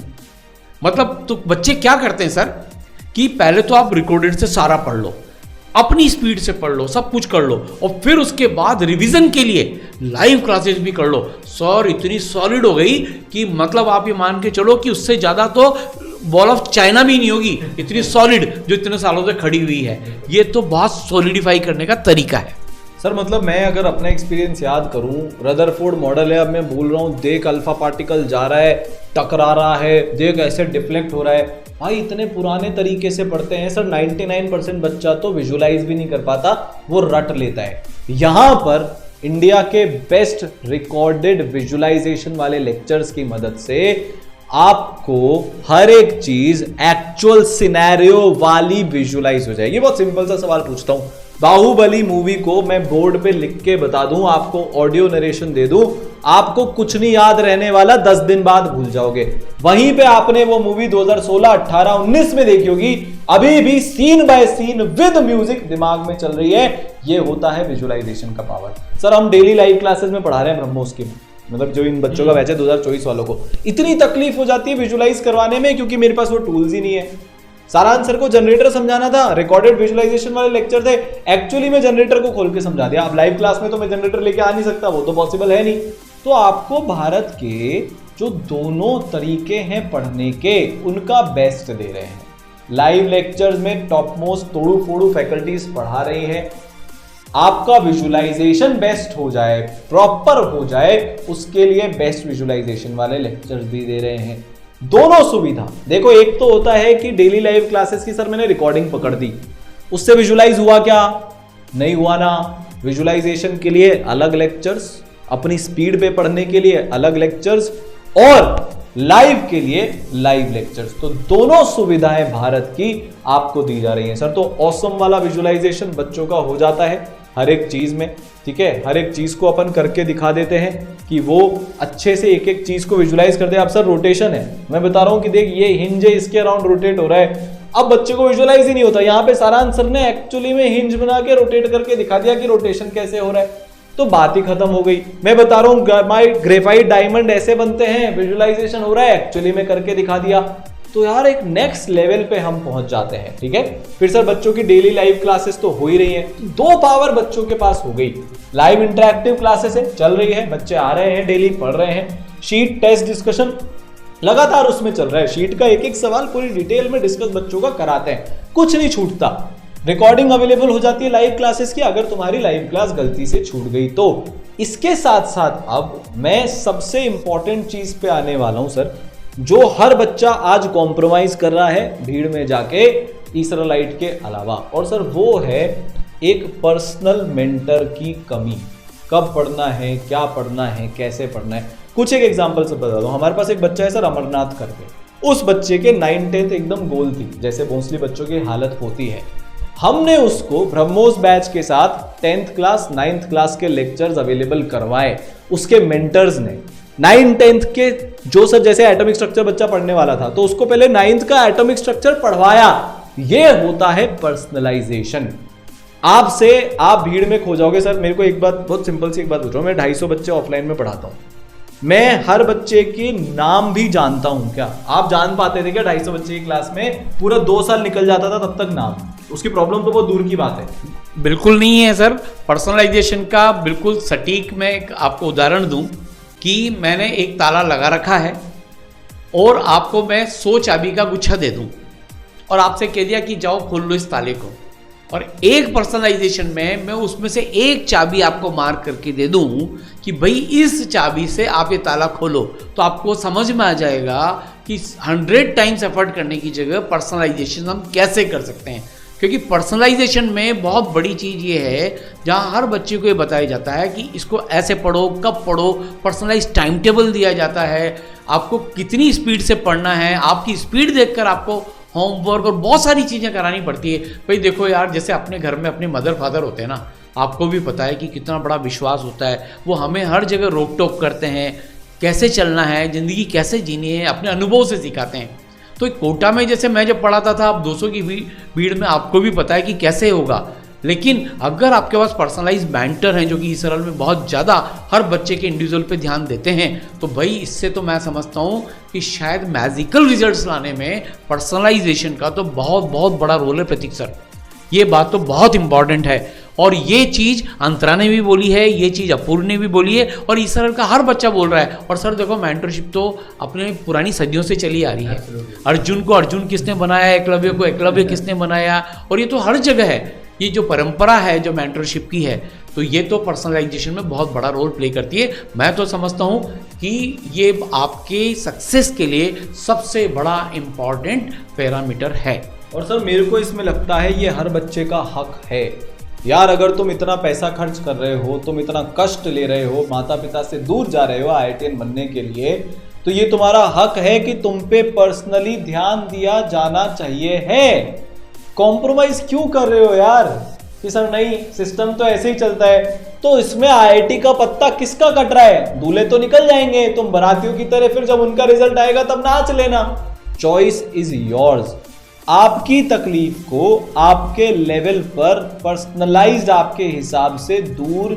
मतलब तो बच्चे क्या करते हैं सर कि पहले तो आप रिकॉर्डेड से सारा पढ़ लो, अपनी स्पीड से पढ़ लो, सब कुछ कर लो, और फिर उसके बाद रिवीजन के लिए लाइव क्लासेस भी कर लो। सर इतनी सॉलिड हो गई कि मतलब आप ये मान के चलो कि उससे ज़्यादा तो वॉल ऑफ चाइना भी नहीं होगी, इतनी सॉलिड जो इतने सालों से खड़ी हुई है। ये तो बहुत सॉलिडिफाई करने का तरीका है सर। मतलब मैं अगर अपना एक्सपीरियंस याद करूं, रदरफोर्ड मॉडल है, अब मैं बोल रहा हूं देख अल्फा पार्टिकल जा रहा है, टकरा रहा है, देख ऐसे डिफ्लेक्ट हो रहा है। भाई इतने पुराने तरीके से पढ़ते हैं सर, 99% बच्चा तो विजुलाइज भी नहीं कर पाता, वो रट लेता है। यहां पर इंडिया के बेस्ट रिकॉर्डेड विजुलाइजेशन वाले लेक्चर्स की मदद से आपको हर एक चीज एक्चुअल सिनेरियो वाली विजुलाइज हो जाएगी। बहुत सिंपल सा सवाल पूछता हूं, बाहुबली मूवी को मैं बोर्ड पे लिख के बता दूं, आपको ऑडियो नरेशन दे दूं, आपको कुछ नहीं याद रहने वाला, 10 दिन बाद भूल जाओगे। वहीं पे आपने वो मूवी 2016, 18, 19 में देखी होगी, अभी भी scene by scene with music दिमाग में चल रही है। ये होता है विजुअलाइजेशन का पावर। सर हम डेली लाइव क्लासेस में पढ़ा रहे हैं ब्रह्मोस की, मतलब जो इन बच्चों का बैच है 2024 वालों को, इतनी तकलीफ हो जाती है विजुलाइज करवाने में, क्योंकि मेरे पास वो टूल्स ही नहीं है। सारांश सर को जनरेटर समझाना था, रिकॉर्डेड विजुअलाइजेशन वाले लेक्चर थे, एक्चुअली मैं जनरेटर को खोल के समझा दिया। अब लाइव क्लास में तो मैं जनरेटर लेके आ नहीं सकता, वो तो पॉसिबल है नहीं। तो आपको भारत के जो दोनों तरीके हैं पढ़ने के, उनका बेस्ट दे रहे हैं। लाइव लेक्चर्स में टॉप मोस्ट तोड़ू फोड़ू फैकल्टीज पढ़ा रही है, आपका विजुअलाइजेशन बेस्ट हो जाए, प्रॉपर हो जाए, उसके लिए बेस्ट विजुअलाइजेशन वाले लेक्चर्स भी दे रहे हैं। दोनों सुविधा देखो, एक तो होता है कि डेली लाइव क्लासेस की सर मैंने रिकॉर्डिंग पकड़ दी, उससे विजुअलाइज हुआ क्या? नहीं हुआ ना। विजुअलाइजेशन के लिए अलग लेक्चर्स, अपनी स्पीड पे पढ़ने के लिए अलग लेक्चर्स, और लाइव के लिए लाइव लेक्चर्स। तो दोनों सुविधाएं भारत की आपको दी जा रही हैं सर। तो ऑसम वाला विजुअलाइजेशन बच्चों का हो जाता है हर एक चीज में, ठीक है। हर एक चीज को अपन करके दिखा देते हैं कि वो अच्छे से एक एक चीज को विजुअलाइज कर दे। अब सर रोटेशन है, मैं बता रहा हूं कि देख ये हिंज है, इसके अराउंड रोटेट हो रहा है। अब बच्चे को विजुअलाइज ही नहीं होता, यहाँ पे सारांश सर ने एक्चुअली में हिंज बना के रोटेट करके दिखा दिया कि रोटेशन कैसे हो रहा है, तो बात ही खत्म हो गई। मैं बता रहा हूं ग्रेफाइट डायमंड ऐसे बनते हैं, विजुअलाइजेशन हो रहा है, एक्चुअली में करके दिखा दिया। तो यार एक नेक्स्ट लेवल पे हम पहुंच जाते हैं, ठीक है। फिर सर बच्चों की डेली लाइव क्लासेस तो हो ही रही है, दो पावर बच्चों के पास हो गई। लाइव इंटरैक्टिव क्लासेस है, चल रही है, बच्चे आ रहे हैं, डेली पढ़ रहे हैं। शीट टेस्ट डिस्कशन लगातार उसमें चल रहा है, शीट का एक एक सवाल पूरी डिटेल में डिस्कस बच्चों का कराते हैं, कुछ नहीं छूटता। रिकॉर्डिंग अवेलेबल हो जाती है लाइव क्लासेस की, अगर तुम्हारी लाइव क्लास गलती से छूट गई तो। इसके साथ साथ अब मैं सबसे इंपॉर्टेंट चीज पे आने वाला हूं सर, जो हर बच्चा आज कॉम्प्रोमाइज कर रहा है भीड़ में जाके इसराइलाइट के अलावा, और सर वो है एक पर्सनल मेंटर की कमी। कब पढ़ना है, क्या पढ़ना है, कैसे पढ़ना है। कुछ एक एग्जांपल से बता दो। हमारे पास एक बच्चा है सर अमरनाथ करके, उस बच्चे के 9th 10th एकदम गोल थी, जैसे मोस्टली बच्चों की हालत होती है। हमने उसको ब्रह्मोस बैच के साथ 10th क्लास 9th क्लास के लेक्चर्स अवेलेबल करवाए, उसके मेंटर्स ने 9th 10th के जो सर जैसे एटॉमिक स्ट्रक्चर बच्चा पढ़ने वाला था, तो उसको पहले 9th का एटॉमिक स्ट्रक्चर पढ़वाया। ये होता है पर्सनलाइजेशन। आपसे आप भीड़ में खो जाओगे सर। मेरे को एक बात, बहुत सिंपल सी एक बात पूछ रहा हूं, मैं 250 बच्चे ऑफलाइन में पढ़ाता हूं, मैं हर बच्चे के नाम भी जानता हूं। क्या आप जान पाते थे क्या 250 बच्चे की क्लास में पूरा 2 साल निकल जाता था तब तक नाम? उसकी प्रॉब्लम तो बहुत दूर की बात है। बिल्कुल नहीं है सर। पर्सनलाइजेशन का बिल्कुल सटीक मैं आपको उदाहरण दूं कि मैंने एक ताला लगा रखा है और आपको मैं 100 चाबी का गुच्छा दे दूं और आपसे कह दिया कि जाओ खोल लो इस ताले को, और एक पर्सनलाइजेशन में मैं उसमें से एक चाबी आपको मार्क करके दे दूं कि भाई इस चाबी से आप ये ताला खोलो, तो आपको समझ में आ जाएगा कि 100 टाइम्स एफर्ट करने की जगह पर्सनलाइजेशन हम कैसे कर सकते हैं। क्योंकि पर्सनलाइजेशन में बहुत बड़ी चीज़ ये है जहाँ हर बच्चे को ये बताया जाता है कि इसको ऐसे पढ़ो, कब पढ़ो, पर्सनलाइज टाइम टेबल दिया जाता है, आपको कितनी स्पीड से पढ़ना है, आपकी स्पीड देखकर आपको होमवर्क और बहुत सारी चीज़ें करानी पड़ती है। भाई देखो यार, जैसे अपने घर में अपने मदर फादर होते हैं ना, आपको भी पता है कि कितना बड़ा विश्वास होता है, वो हमें हर जगह रोक टोक करते हैं, कैसे चलना है, ज़िंदगी कैसे जीनी है, अपने अनुभव से सिखाते हैं। तो कोटा में जैसे मैं जब पढ़ाता था, अब 200 की भीड़ में आपको भी पता है कि कैसे होगा। लेकिन अगर आपके पास पर्सनलाइज मेंटर हैं जो कि इस सरल में बहुत ज़्यादा हर बच्चे के इंडिविजुअल पे ध्यान देते हैं, तो भाई इससे तो मैं समझता हूँ कि शायद मैजिकल रिजल्ट्स लाने में पर्सनलाइजेशन का तो बहुत बहुत बड़ा रोल है प्रतीक सर। ये बात तो बहुत इंपॉर्टेंट है, और ये चीज़ अंतरा ने भी बोली है, ये चीज़ अपूर्व ने भी बोली है, और इस सरल का हर बच्चा बोल रहा है। और सर देखो, मेंटरशिप तो अपने पुरानी सदियों से चली आ रही है। अर्जुन को अर्जुन किसने बनाया, एकलव्य को एकलव्य किसने बनाया, और ये तो हर जगह है। ये जो परंपरा है जो मेंटरशिप की है, तो ये तो पर्सनलाइजेशन में बहुत बड़ा रोल प्ले करती है। मैं तो समझता हूँ कि ये आपके सक्सेस के लिए सबसे बड़ा इम्पॉर्टेंट पैरामीटर है। और सर मेरे को इसमें लगता है ये हर बच्चे का हक है यार। अगर तुम इतना पैसा खर्च कर रहे हो, तुम इतना कष्ट ले रहे हो, माता पिता से दूर जा रहे हो IITian बनने के लिए, तो ये तुम्हारा हक है कि तुम पे पर्सनली ध्यान दिया जाना चाहिए है। कॉम्प्रोमाइज क्यों कर रहे हो यार कि सर नहीं, सिस्टम तो ऐसे ही चलता है। तो इसमें IIT का पत्ता किसका कट रहा है? दूल्हे तो निकल जाएंगे, तुम बारातियों की तरह फिर जब उनका रिजल्ट आएगा तब नाच लेना। Choice is yours. आपकी तकलीफ को आपके लेवल पर पर्सनलाइज्ड आपके हिसाब से दूर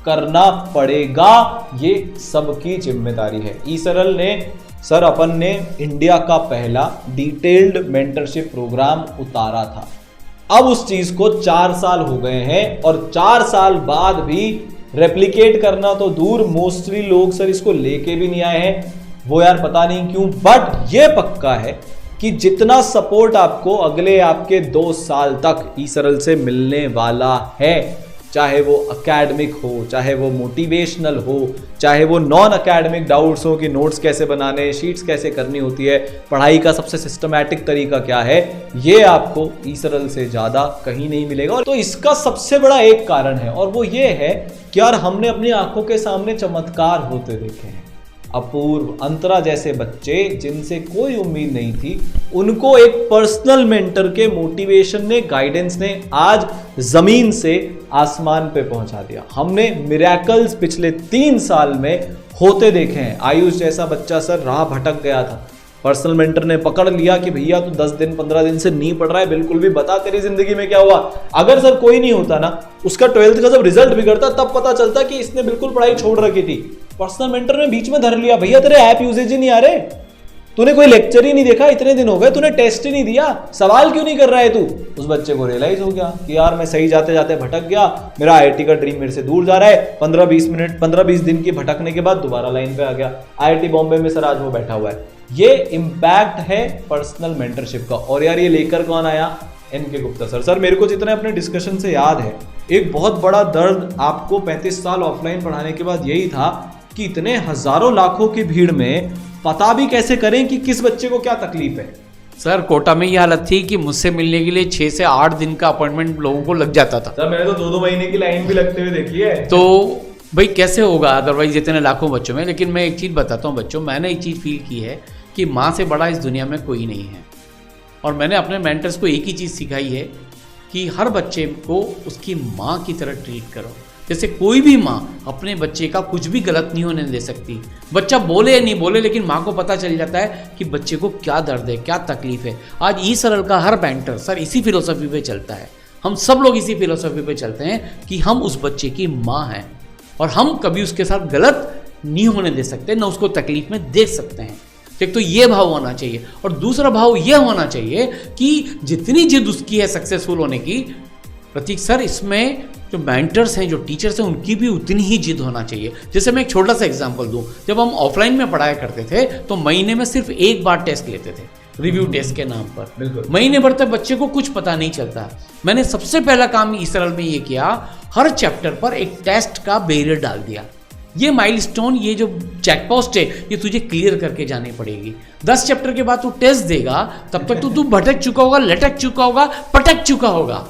करना पड़ेगा, ये सबकी जिम्मेदारी है। ईसरल ने सर, अपन ने इंडिया का पहला डिटेल्ड मेंटरशिप प्रोग्राम उतारा था। अब उस चीज को 4 साल हो गए हैं, और 4 साल बाद भी रेप्लिकेट करना तो दूर, मोस्टली लोग सर इसको लेके भी नहीं आए हैं। वो यार पता नहीं क्यों, बट ये पक्का है कि जितना सपोर्ट आपको अगले आपके 2 साल तक ईसरल से मिलने वाला है, चाहे वो एकेडमिक हो, चाहे वो मोटिवेशनल हो, चाहे वो नॉन एकेडमिक डाउट्स हो कि नोट्स कैसे बनाने, शीट्स कैसे करनी होती है, पढ़ाई का सबसे सिस्टमैटिक तरीका क्या है, ये आपको ईसरल से ज़्यादा कहीं नहीं मिलेगा। तो इसका सबसे बड़ा एक कारण है, और वो ये है कि यार हमने अपनी आंखों के सामने चमत्कार होते देखे हैं। अपूर्व, अंतरा जैसे बच्चे जिनसे कोई उम्मीद नहीं थी, उनको एक पर्सनल मेंटर के मोटिवेशन ने, गाइडेंस ने आज जमीन से आसमान पे पहुंचा दिया। हमने मिरेकल्स पिछले 3 साल में होते देखे हैं। आयुष जैसा बच्चा सर राह भटक गया था, पर्सनल मेंटर ने पकड़ लिया कि भैया तू 10 दिन 15 दिन से नहीं पढ़ रहा है, बिल्कुल भी, बता तेरी जिंदगी में क्या हुआ। अगर सर कोई नहीं होता ना, उसका 12th का जब रिजल्ट बिगड़ता तब पता चलता कि इसने बिल्कुल पढ़ाई छोड़ रखी थी। पर्सनल मेंटर ने बीच में धर लिया, भैया तेरे ऐप यूजेज ही नहीं आ रहे, तूने कोई लेक्चर ही नहीं देखा, इतने दिन हो गए, तूने टेस्ट ही नहीं दिया, सवाल क्यों नहीं कर रहा है तू। उस बच्चे को रियलाइज हो गया कि यार मैं सही जाते जाते भटक गया, मेरा IIT का ड्रीम मेरे से दूर जा रहा है। 15-20 दिन की भटकने के बाद दोबारा लाइन पे आ गया। IIT बॉम्बे में सर आज वो बैठा हुआ है। ये इम्पैक्ट है पर्सनल मेंटरशिप का। और यार ये लेकर कौन आया? NK Gupta sir. सर मेरे को जितना अपने डिस्कशन से याद है, एक बहुत बड़ा दर्द आपको 35 साल ऑफलाइन पढ़ाने के बाद यही था कि इतने हजारों लाखों की भीड़ में पता भी कैसे करें कि किस बच्चे को क्या तकलीफ है। सर कोटा में ये हालत थी कि मुझसे मिलने के लिए 6 से 8 दिन का अपॉइंटमेंट लोगों को लग जाता था। सर मैंने तो 2-2 महीने की लाइन भी लगते हुए देखी है। तो भाई कैसे होगा अदरवाइज इतने लाखों बच्चों में। लेकिन मैं एक चीज़ बताता हूँ बच्चों, मैंने एक चीज़ फील की है कि माँ से बड़ा इस दुनिया में कोई नहीं है। और मैंने अपने मेंटर्स को एक ही चीज़ सिखाई है कि हर बच्चे को उसकी माँ की तरह ट्रीट करो। जैसे कोई भी माँ अपने बच्चे का कुछ भी गलत नहीं होने दे सकती। बच्चा बोले या नहीं बोले, लेकिन माँ को पता चल जाता है कि बच्चे को क्या दर्द है, क्या तकलीफ है। आज ईसरल का हर मेंटर सर इसी फिलोसफी पे चलता है। हम सब लोग इसी फिलोसफी पे चलते हैं कि हम उस बच्चे की माँ हैं और हम कभी उसके साथ गलत नहीं होने दे सकते, न उसको तकलीफ में देख सकते हैं। एक तो ये भाव होना चाहिए, और दूसरा भाव ये होना चाहिए कि जितनी जिद उसकी है सक्सेसफुल होने की, प्रतीक सर इसमें जो मेंटर्स हैं, जो टीचर्स हैं, उनकी भी उतनी ही जिद होना चाहिए। जैसे मैं एक छोटा सा एग्जांपल दूं, जब हम ऑफलाइन में पढ़ाया करते थे तो महीने में सिर्फ एक बार टेस्ट लेते थे, रिव्यू टेस्ट के नाम पर। महीने भर तक बच्चे को कुछ पता नहीं चलता। मैंने सबसे पहला काम ईसरल में ये किया, हर चैप्टर पर एक टेस्ट का बैरियर डाल दिया। ये माइलस्टोन, ये जो चेकपोस्ट है, ये तुझे क्लियर करके जानी पड़ेगी। 10 चैप्टर के बाद तू टेस्ट देगा, तब तक तो तू भटक चुका होगा, लटक चुका होगा, पटक चुका होगा।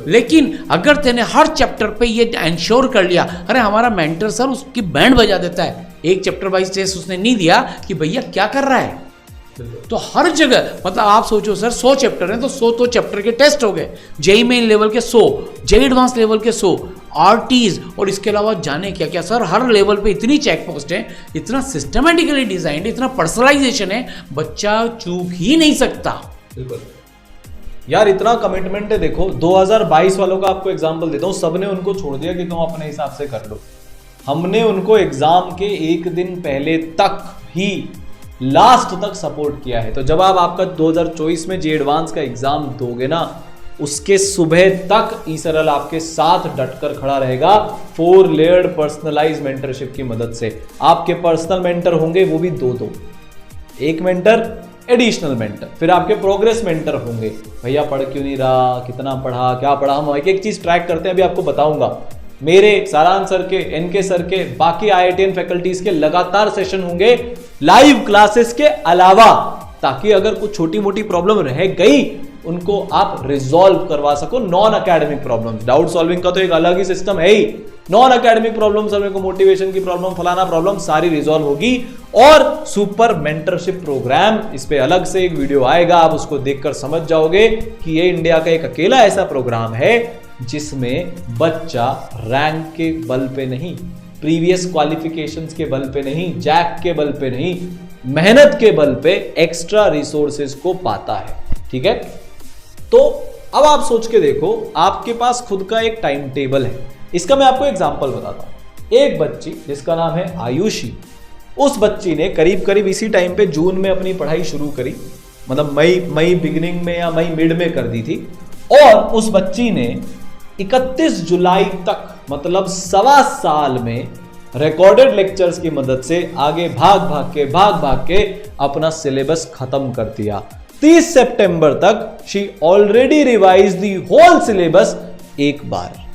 लेकिन अगर तेने हर चैप्टर पे ये इंश्योर कर लिया, अरे हमारा मेंटर सर उसकी बैंड बजा देता है, एक चैप्टर वाइज टेस्ट उसने नहीं दिया कि भैया क्या कर रहा है, तो हर जगह मतलब आप सोचो सर 100 चैप्टर हैं तो 100 तो चैप्टर के टेस्ट हो गए, जेई मेन लेवल के 100, जेई एडवांस लेवल के 100, आरटीज और इसके अलावा जाने क्या क्या सर, हर लेवल पे इतनी चेक पोस्ट है, इतना सिस्टमेटिकली डिजाइंड, इतना पर्सनलाइजेशन है, बच्चा चूक ही नहीं सकता। बिल्कुल यार, इतना कमिटमेंट है। देखो 2022 वालों का आपको एग्जांपल देता हूं, सबने उनको छोड़ दिया कि तुम अपने हिसाब से कर लो। हमने उनको एग्जाम के एक दिन पहले तक ही लास्ट तक सपोर्ट किया है। तो जब आप आपका 2024 में जे एडवांस का एग्जाम दोगे ना, उसके सुबह तक ईसरल आपके साथ डटकर खड़ा रहेगा 4 लेयर्ड पर्सनलाइज मेंटरशिप की मदद से। आपके पर्सनल मेंटर होंगे, वो भी 2-2, एक मेंटर एडिशनल मेंटर, फिर आपके प्रोग्रेस मेंटर होंगे। भैया पढ़ क्यों नहीं रहा, कितना पढ़ा, क्या पढ़ा, हम एक एक चीज ट्रैक करते हैं, अभी आपको बताऊंगा। मेरे सारांश सर के, एनके सर के, बाकी आईआईटीएन फैकल्टीज के लगातार सेशन होंगे लाइव क्लासेस के अलावा, ताकि अगर कुछ छोटी मोटी प्रॉब्लम रह गई उनको आप रिजॉल्व करवा सको। Non academic problems, doubt solving का तो एक अलग ही सिस्टम है ही। नॉन एकेडमिक प्रॉब्लम्स, हमें को मोटिवेशन की प्रॉब्लम, फलाना प्रॉब्लम सारी रिजॉल्व होगी। और सुपर मेंटरशिप प्रोग्राम, इस पे अलग से एक वीडियो आएगा, आप उसको देखकर समझ जाओगे कि ये इंडिया का एक अकेला ऐसा प्रोग्राम है जिसमें बच्चा रैंक के बल पे नहीं, प्रीवियस क्वालिफिकेशंस के बल पे नहीं, जैक के बल पे नहीं, मेहनत के बल पे एक्स्ट्रा रिसोर्सेज को पाता है। ठीक है, तो अब आप सोच के देखो, आपके पास खुद का एक टाइम टेबल है। इसका मैं आपको एग्जांपल बताता हूं। एक बच्ची जिसका नाम है आयुषी, उस बच्ची ने करीब करीब इसी टाइम पे जून में अपनी पढ़ाई शुरू करी, मतलब मई बिगिनिंग में या मई मिड में कर दी थी। और उस बच्ची ने 31 जुलाई तक, मतलब 1.25 साल में रिकॉर्डेड लेक्चर्स की मदद से आगे भाग भाग के अपना सिलेबस खत्म कर दिया। 30 सितंबर तक she already revise the whole syllabus एक बार।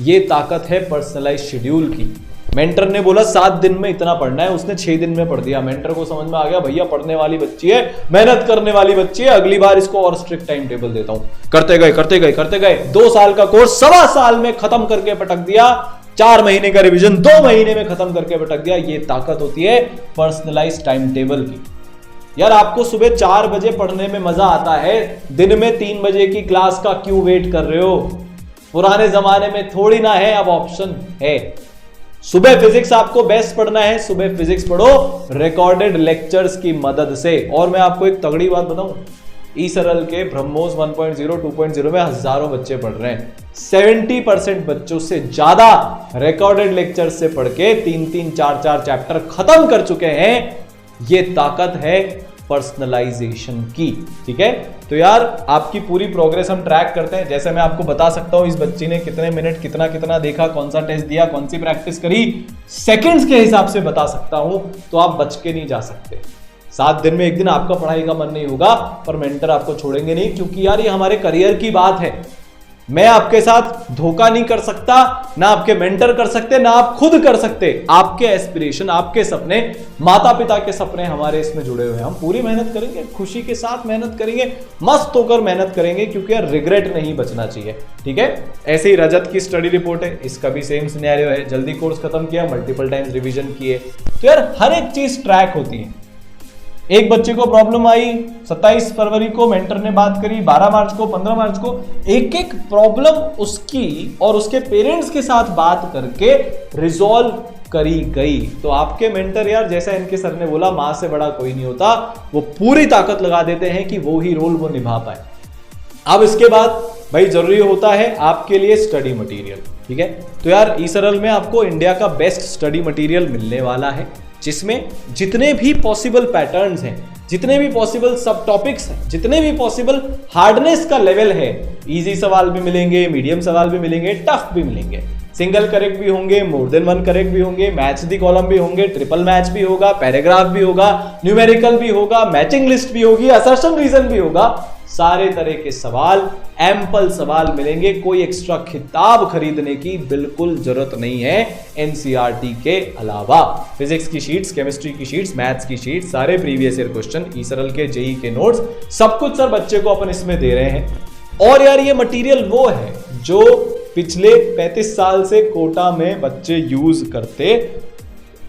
ये ताकत है पर्सनलाइज शेड्यूल की। मेंटर ने बोला 7 दिन में इतना पढ़ना है, उसने 6 दिन में पढ़ दिया। मेंटर को समझ में आ गया, भैया पढ़ने वाली बच्ची है, मेहनत करने वाली बच्ची है, अगली बार इसको और स्ट्रिक्ट टाइम टेबल देता हूं। करते गए 2 साल का कोर्स 1.25 साल में खत्म करके पटक दिया। 4 महीने का रिवीजन 2 महीने में खत्म करके पटक दिया। ये ताकत होती है पर्सनलाइज टाइम टेबल की। यार आपको सुबह 4 बजे पढ़ने में मजा आता है, दिन में 3 बजे की क्लास का क्यों वेट कर रहे हो? पुराने जमाने में थोड़ी ना है, अब ऑप्शन है। सुबह फिजिक्स आपको बेस्ट पढ़ना है, सुबह फिजिक्स पढ़ो रिकॉर्डेड लेक्चर्स की मदद से। और मैं आपको एक तगड़ी बात बताऊं, ईसरल के ब्रह्मोस 1.0 2.0 में हजारों बच्चे पढ़ रहे हैं। 70% बच्चों से ज्यादा रिकॉर्डेड लेक्चर से पढ़ के 3-3 4-4 चैप्टर खत्म कर चुके हैं। ये ताकत है पर्सनलाइजेशन की। ठीक है, तो यार आपकी पूरी प्रोग्रेस हम ट्रैक करते हैं। जैसे मैं आपको बता सकता हूं इस बच्ची ने कितने मिनट कितना देखा, कौन सा टेस्ट दिया, कौन सी प्रैक्टिस करी, सेकंड्स के हिसाब से बता सकता हूं। तो आप बच के नहीं जा सकते। 7 दिन में एक दिन आपका पढ़ाई का मन नहीं होगा, पर मेंटर आपको छोड़ेंगे नहीं, क्योंकि यार ये हमारे करियर की बात है। मैं आपके साथ धोखा नहीं कर सकता, ना आपके मेंटर कर सकते, ना आप खुद कर सकते। आपके एस्पिरेशन, आपके सपने, माता पिता के सपने हमारे इसमें जुड़े हुए हैं। हम पूरी मेहनत करेंगे, खुशी के साथ मेहनत करेंगे, मस्त होकर मेहनत करेंगे, क्योंकि यार रिग्रेट नहीं बचना चाहिए। ठीक है, ऐसे ही रजत की स्टडी रिपोर्ट है, इसका भी सेम सिनेरियो है। जल्दी कोर्स खत्म किया, मल्टीपल टाइम्स रिवीजन किए। तो यार हर एक चीज ट्रैक होती है। एक बच्चे को प्रॉब्लम आई, 27 फरवरी को मेंटर ने बात करी, 12 मार्च को, 15 मार्च को, एक एक प्रॉब्लम उसकी और उसके पेरेंट्स के साथ बात करके रिजॉल्व करी गई। तो आपके मेंटर यार, जैसा इनके सर ने बोला, मां से बड़ा कोई नहीं होता। वो पूरी ताकत लगा देते हैं कि वो ही रोल वो निभा पाए। अब इसके बाद भाई जरूरी होता है आपके लिए स्टडी मटेरियल। ठीक है, तो यार ईसरल में आपको इंडिया का बेस्ट स्टडी मटेरियल मिलने वाला है, जिसमें जितने भी पॉसिबल पैटर्न्स हैं, जितने भी पॉसिबल सब टॉपिक्स हैं, जितने भी पॉसिबल हार्डनेस का लेवल है, इजी सवाल भी मिलेंगे, मीडियम सवाल भी मिलेंगे, टफ भी मिलेंगे, सिंगल करेक्ट भी होंगे, मोर देन 1 करेक्ट भी होंगे, मैच दी कॉलम भी होंगे, ट्रिपल मैच भी होगा, पैराग्राफ भी होगा, न्यूमेरिकल भी होगा, मैचिंग लिस्ट भी होगी, असर्शन रीजन भी होगा। सारे तरह के सवाल, एम्पल सवाल मिलेंगे। कोई एक्स्ट्रा किताब खरीदने की बिल्कुल जरूरत नहीं है। एनसीईआरटी के अलावा फिजिक्स की शीट्स, केमिस्ट्री की शीट्स, मैथ्स की शीट्स, सारे प्रीवियस ईयर क्वेश्चन, ईसरल के जेई के नोट्स, सब कुछ सर बच्चे को अपन इसमें दे रहे हैं। और यार ये मटेरियल वो है जो पिछले 35 साल से कोटा में बच्चे यूज करते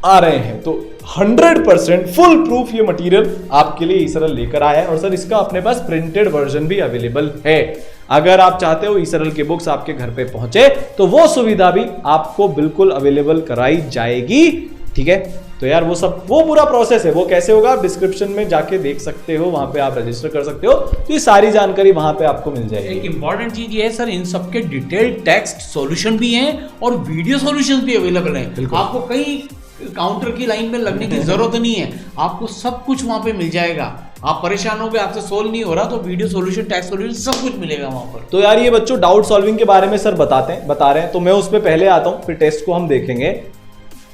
आ रहे हैं। तो 100% फुल प्रूफ ये मटेरियल आपके लिए ईसरल लेकर आया है। और सर इसका अपने पास प्रिंटेड वर्जन भी अवेलेबल है। अगर आप चाहते हो ईसरल की बुक्स आपके घर पे पहुंचे तो वो सुविधा भी आपको बिल्कुल अवेलेबल कराई जाएगी। ठीक है, तो यार वो पूरा प्रोसेस है, वो कैसे होगा आप डिस्क्रिप्शन में जाके देख सकते हो, वहां पे आप रजिस्टर कर सकते हो, तो ये सारी जानकारी वहां पे आपको मिल जाएगी। एक इंपॉर्टेंट चीज ये है सर, इन सबके डिटेल्ड टेक्स्ट सॉल्यूशन भी हैं और वीडियो सॉल्यूशंस भी अवेलेबल हैं। आपको कहीं काउंटर की लाइन में लगने की जरूरत नहीं है, आपको सब कुछ वहां पे मिल जाएगा। आप परेशान हो गए, आपसे सोल्व नहीं हो रहा, तो वीडियो सॉल्यूशन, टेक्स्ट सॉल्यूशन सब कुछ मिलेगा वहां पर। तो यार ये बच्चों डाउट सॉल्विंग के बारे में सर बता रहे हैं, तो मैं उसमें पहले आता हूं, फिर टेस्ट को हम देखेंगे।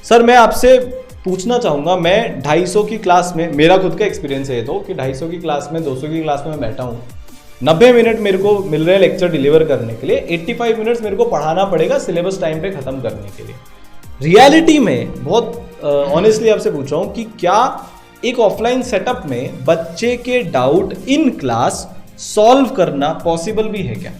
सर मैं आपसे पूछना चाहूंगा, मैं 250 की क्लास में, मेरा खुद का एक्सपीरियंस है ये तो, कि 250 की क्लास में, 200 की क्लास में मैं बैठा हूँ, 90 मिनट मेरे को मिल रहे हैं लेक्चर डिलीवर करने के लिए, 85 मिनट्स मेरे को पढ़ाना पड़ेगा सिलेबस टाइम पे खत्म करने के लिए। रियलिटी में बहुत ऑनेस्टली आपसे पूछ रहा हूँ कि क्या एक ऑफलाइन सेटअप में बच्चे के डाउट इन क्लास सॉल्व करना पॉसिबल भी है क्या?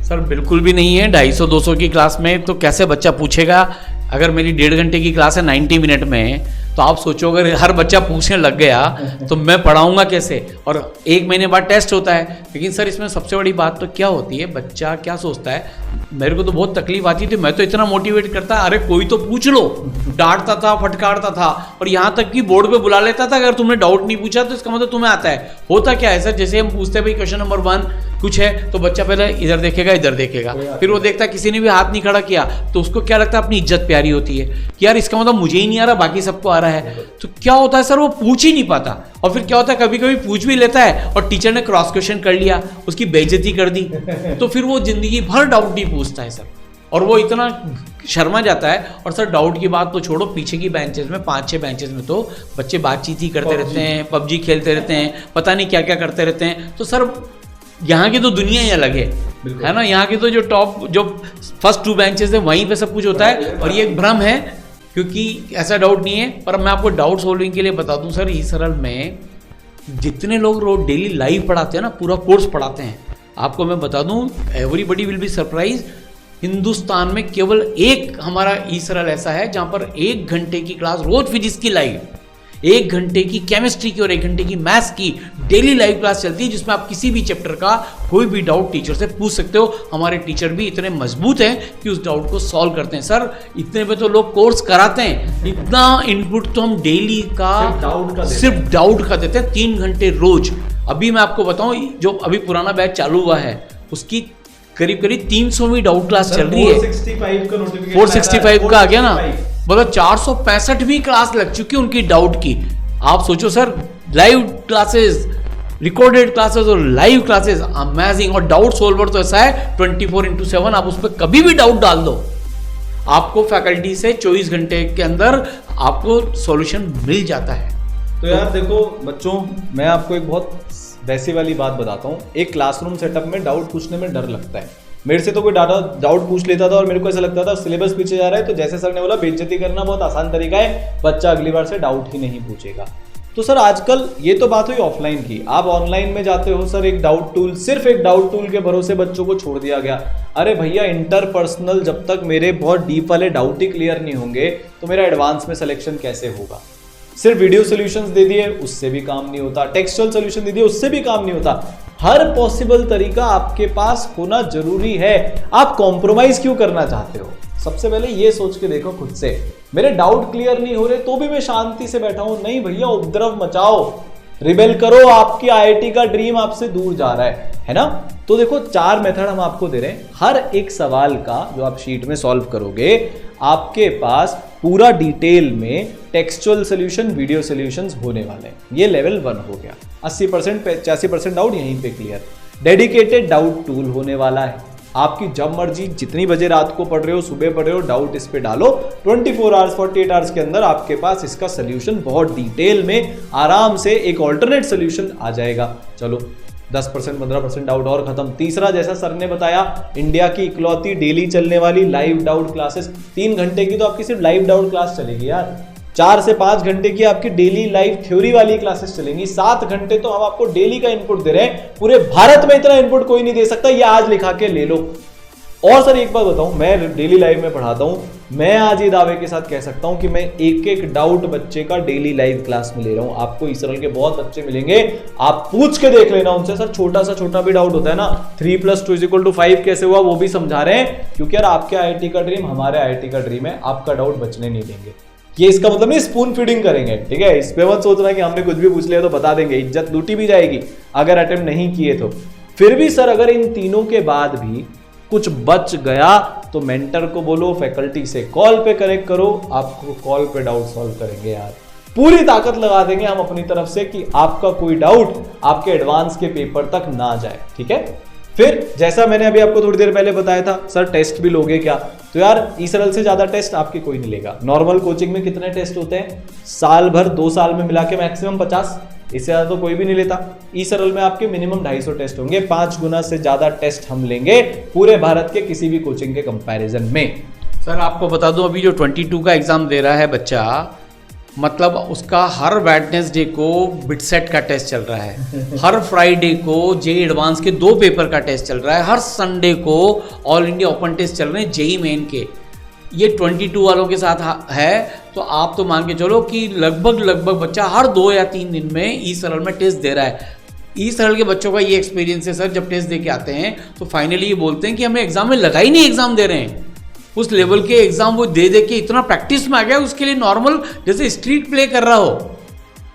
सर बिल्कुल भी नहीं है। 250-200 की क्लास में तो कैसे बच्चा पूछेगा? अगर मेरी 1.5 घंटे की क्लास है 90 मिनट में, तो आप सोचो अगर हर बच्चा पूछने लग गया तो मैं पढ़ाऊंगा कैसे? और 1 महीने बाद टेस्ट होता है। लेकिन सर इसमें सबसे बड़ी बात तो क्या होती है, बच्चा क्या सोचता है, मेरे को तो बहुत तकलीफ आती थी, मैं तो इतना मोटिवेट करता, अरे कोई तो पूछ लो, डांटता था, फटकारता था, और यहाँ तक कि बोर्ड पे बुला लेता था, अगर तुमने डाउट नहीं पूछा तो इसका मतलब तुम्हें आता है। होता क्या है सर, जैसे हम पूछते हैं भाई क्वेश्चन नंबर 1 कुछ है, तो बच्चा पहले इधर देखेगा, इधर देखेगा, फिर वो देखता है किसी ने भी हाथ नहीं खड़ा किया तो उसको क्या लगता है, अपनी इज्जत प्यारी होती है कि यार इसका मतलब मुझे ही नहीं आ रहा, बाकी सबको आ रहा है। तो क्या होता है सर, वो पूछ ही नहीं पाता, और फिर क्या होता है, कभी कभी पूछ भी लेता है और टीचर ने क्रॉस क्वेश्चन कर लिया, उसकी बेइज्जती कर दी, तो फिर वो जिंदगी भर डाउट नहीं पूछता है सर, और वो इतना शर्मा जाता है। और सर डाउट की बात तो छोड़ो, पीछे की बेंचेस में 5-6 बेंचेस में तो बच्चे बातचीत ही करते रहते हैं, पबजी खेलते रहते हैं, पता नहीं क्या क्या करते रहते हैं। तो सर यहाँ की तो दुनिया ही अलग है ना, यहाँ की तो जो टॉप, जो फर्स्ट 2 बेंचेस है वहीं पे सब कुछ होता है, और ये एक भ्रम है, क्योंकि ऐसा डाउट नहीं है। पर मैं आपको डाउट सॉल्विंग के लिए बता दूं सर, ईसरल में जितने लोग रोज डेली लाइव पढ़ाते हैं ना, पूरा कोर्स पढ़ाते हैं, आपको मैं बता दूं, everybody will be surprise, Hindustan में केवल एक हमारा ईसरल ऐसा है जहां पर 1 घंटे की क्लास रोज फिजिक्स की लाइव, 1 घंटे की केमिस्ट्री की और 1 घंटे की मैथ्स की डेली लाइव क्लास चलती है, जिसमें आप किसी भी चैप्टर का कोई भी डाउट टीचर से पूछ सकते हो। हमारे टीचर भी इतने मजबूत हैं कि उस डाउट को सॉल्व करते हैं। सर इतने पे तो लोग कोर्स कराते हैं, इतना इनपुट तो हम डेली का सिर्फ डाउट का देते हैं, 3 घंटे रोज। अभी मैं आपको बताऊं, जो अभी पुराना बैच चालू हुआ है उसकी करीब 300वीं डाउट क्लास चल रही है, 465 का आ गया ना, मतलब 465वीं क्लास लग चुकी है उनकी डाउट की। आप सोचो sir, live classes, recorded classes और लाइव क्लासेस, अमेजिंग। और डाउट सोल्वर तो ऐसा है 24/7, आप उस पर कभी भी डाउट डाल दो, आपको फैकल्टी से 24 घंटे के अंदर आपको सॉल्यूशन मिल जाता है। तो यार देखो बच्चों, मैं आपको एक बहुत वैसी वाली बात बताता हूँ। एक क्लासरूम सेटअप में डाउट पूछने में डर लगता है। मेरे से तो कोई डाउट पूछ लेता था और मेरे को ऐसा लगता था सिलेबस पीछे जा रहा है, तो जैसे सर ने बोला बेइज्जती करना बहुत आसान तरीका है, बच्चा अगली बार से डाउट ही नहीं पूछेगा। तो सर आजकल ये तो बात हुई ऑफलाइन की, आप ऑनलाइन में जाते हो सर, एक डाउट टूल, सिर्फ एक डाउट टूल के भरोसे बच्चों को छोड़ दिया गया। अरे भैया, इंटरपर्सनल जब तक मेरे बहुत डीप वाले डाउट ही क्लियर नहीं होंगे तो मेरा एडवांस में सिलेक्शन कैसे होगा? सिर्फ वीडियो सॉल्यूशंस दे दिए उससे भी काम नहीं होता, टेक्सचुअल सॉल्यूशन दे दिए उससे भी काम नहीं होता। हर पॉसिबल तरीका आपके पास होना जरूरी है। आप कॉम्प्रोमाइज क्यों करना चाहते हो? सबसे पहले ये सोच के देखो खुद से, मेरे डाउट क्लियर नहीं हो रहे तो भी मैं शांति से बैठा हूं, नहीं भैया, उपद्रव मचाओ, रिबेल करो, आपकी आईआईटी का ड्रीम आपसे दूर जा रहा है ना? तो देखो 4 मेथड हम आपको दे रहे हैं। हर एक सवाल का जो आप शीट में सॉल्व करोगे, आपके पास पूरा डिटेल में टेक्सचुअल सॉल्यूशन, वीडियो सॉल्यूशंस होने वाले हैं। ये लेवल 1 हो गया, 80% 85% डाउट यहीं पे क्लियर। डेडिकेटेड डाउट टूल होने वाला है, आपकी जब मर्जी जितनी बजे रात को पढ़ रहे हो, सुबह पढ़ रहे हो, डाउट इस पे डालो, 24 आवर्स 48 आवर्स के अंदर आपके पास इसका सोल्यूशन बहुत डिटेल में आराम से एक ऑल्टरनेट सोल्यूशन आ जाएगा। चलो 10% 15% डाउट और खत्म। तीसरा, जैसा सर ने बताया, इंडिया की इकलौती डेली चलने वाली लाइव डाउट क्लासेस, 3 घंटे की तो आपकी सिर्फ लाइव डाउट क्लास चलेगी यार, 4 से 5 घंटे की आपकी डेली लाइव थ्योरी वाली क्लासेस चलेंगी, 7 घंटे तो हम आपको डेली का इनपुट दे रहे हैं। पूरे भारत में इतना इनपुट कोई नहीं दे सकता, ये आज लिखा के ले लो। और सर एक बात बताऊं, मैं डेली लाइव में पढ़ाता हूं, मैं आज ये दावे के साथ कह सकता हूं कि मैं एक एक डाउट बच्चे का डेली लाइव क्लास में ले रहा हूं। आपको इसरल के बहुत बच्चे मिलेंगे, आप पूछ के देख लेना उनसे, सर छोटा भी डाउट होता है ना, 3+2=5 कैसे हुआ, वो भी समझा रहे हैं, क्योंकि यार आपके IIT का ड्रीम हमारे IIT का ड्रीम है, आपका डाउट बचने नहीं देंगे। ये इसका मतलब नहीं स्पून फीडिंग करेंगे, ठीक है, इस पे मत सोचना कि हमने कुछ भी पूछ लिया तो बता देंगे, इज्जत लूटी भी जाएगी अगर अटेम्प्ट नहीं किए तो। फिर भी सर अगर इन तीनों के बाद भी कुछ बच गया तो मेंटर को बोलो, फैकल्टी से कॉल पे कनेक्ट करो, आपको कॉल पे डाउट सॉल्व करेंगे यार, पूरी ताकत लगा देंगे हम अपनी तरफ से कि आपका कोई डाउट आपके एडवांस के पेपर तक ना जाए, ठीक है। फिर जैसा मैंने अभी आपको थोड़ी देर पहले बताया था, सर टेस्ट भी लोगे क्या, तो यार इसरल से ज्यादा टेस्ट आपके कोई नहीं लेगा। नॉर्मल कोचिंग में कितने टेस्ट होते हैं, साल भर 2 साल में मिला के मैक्सिमम 50, इससे ज्यादा तो कोई भी नहीं लेता। इसरल में आपके मिनिमम 250 टेस्ट होंगे, 5 गुना से ज्यादा टेस्ट हम लेंगे पूरे भारत के किसी भी कोचिंग के कंपैरिजन में। सर आपको बता दूं, अभी जो 22 का एग्जाम दे रहा है बच्चा, मतलब उसका हर वेडनेसडे को बिटसेट का टेस्ट चल रहा है, हर फ्राइडे को जेई एडवांस के 2 पेपर का टेस्ट चल रहा है, हर संडे को ऑल इंडिया ओपन टेस्ट चल रहे हैं जेई मेन के। ये 22 वालों के साथ है, तो आप तो मान के चलो कि लगभग बच्चा हर 2 या 3 दिन में ई सरल में टेस्ट दे रहा है। ई सरल के बच्चों का ये एक्सपीरियंस है सर, जब टेस्ट दे के आते हैं तो फाइनली ये बोलते हैं कि हमें एग्जाम में लगा ही नहीं, एग्जाम दे रहे हैं, उस लेवल के एग्जाम वो दे के इतना प्रैक्टिस में आ गया, उसके लिए नॉर्मल जैसे स्ट्रीट प्ले कर रहा हो,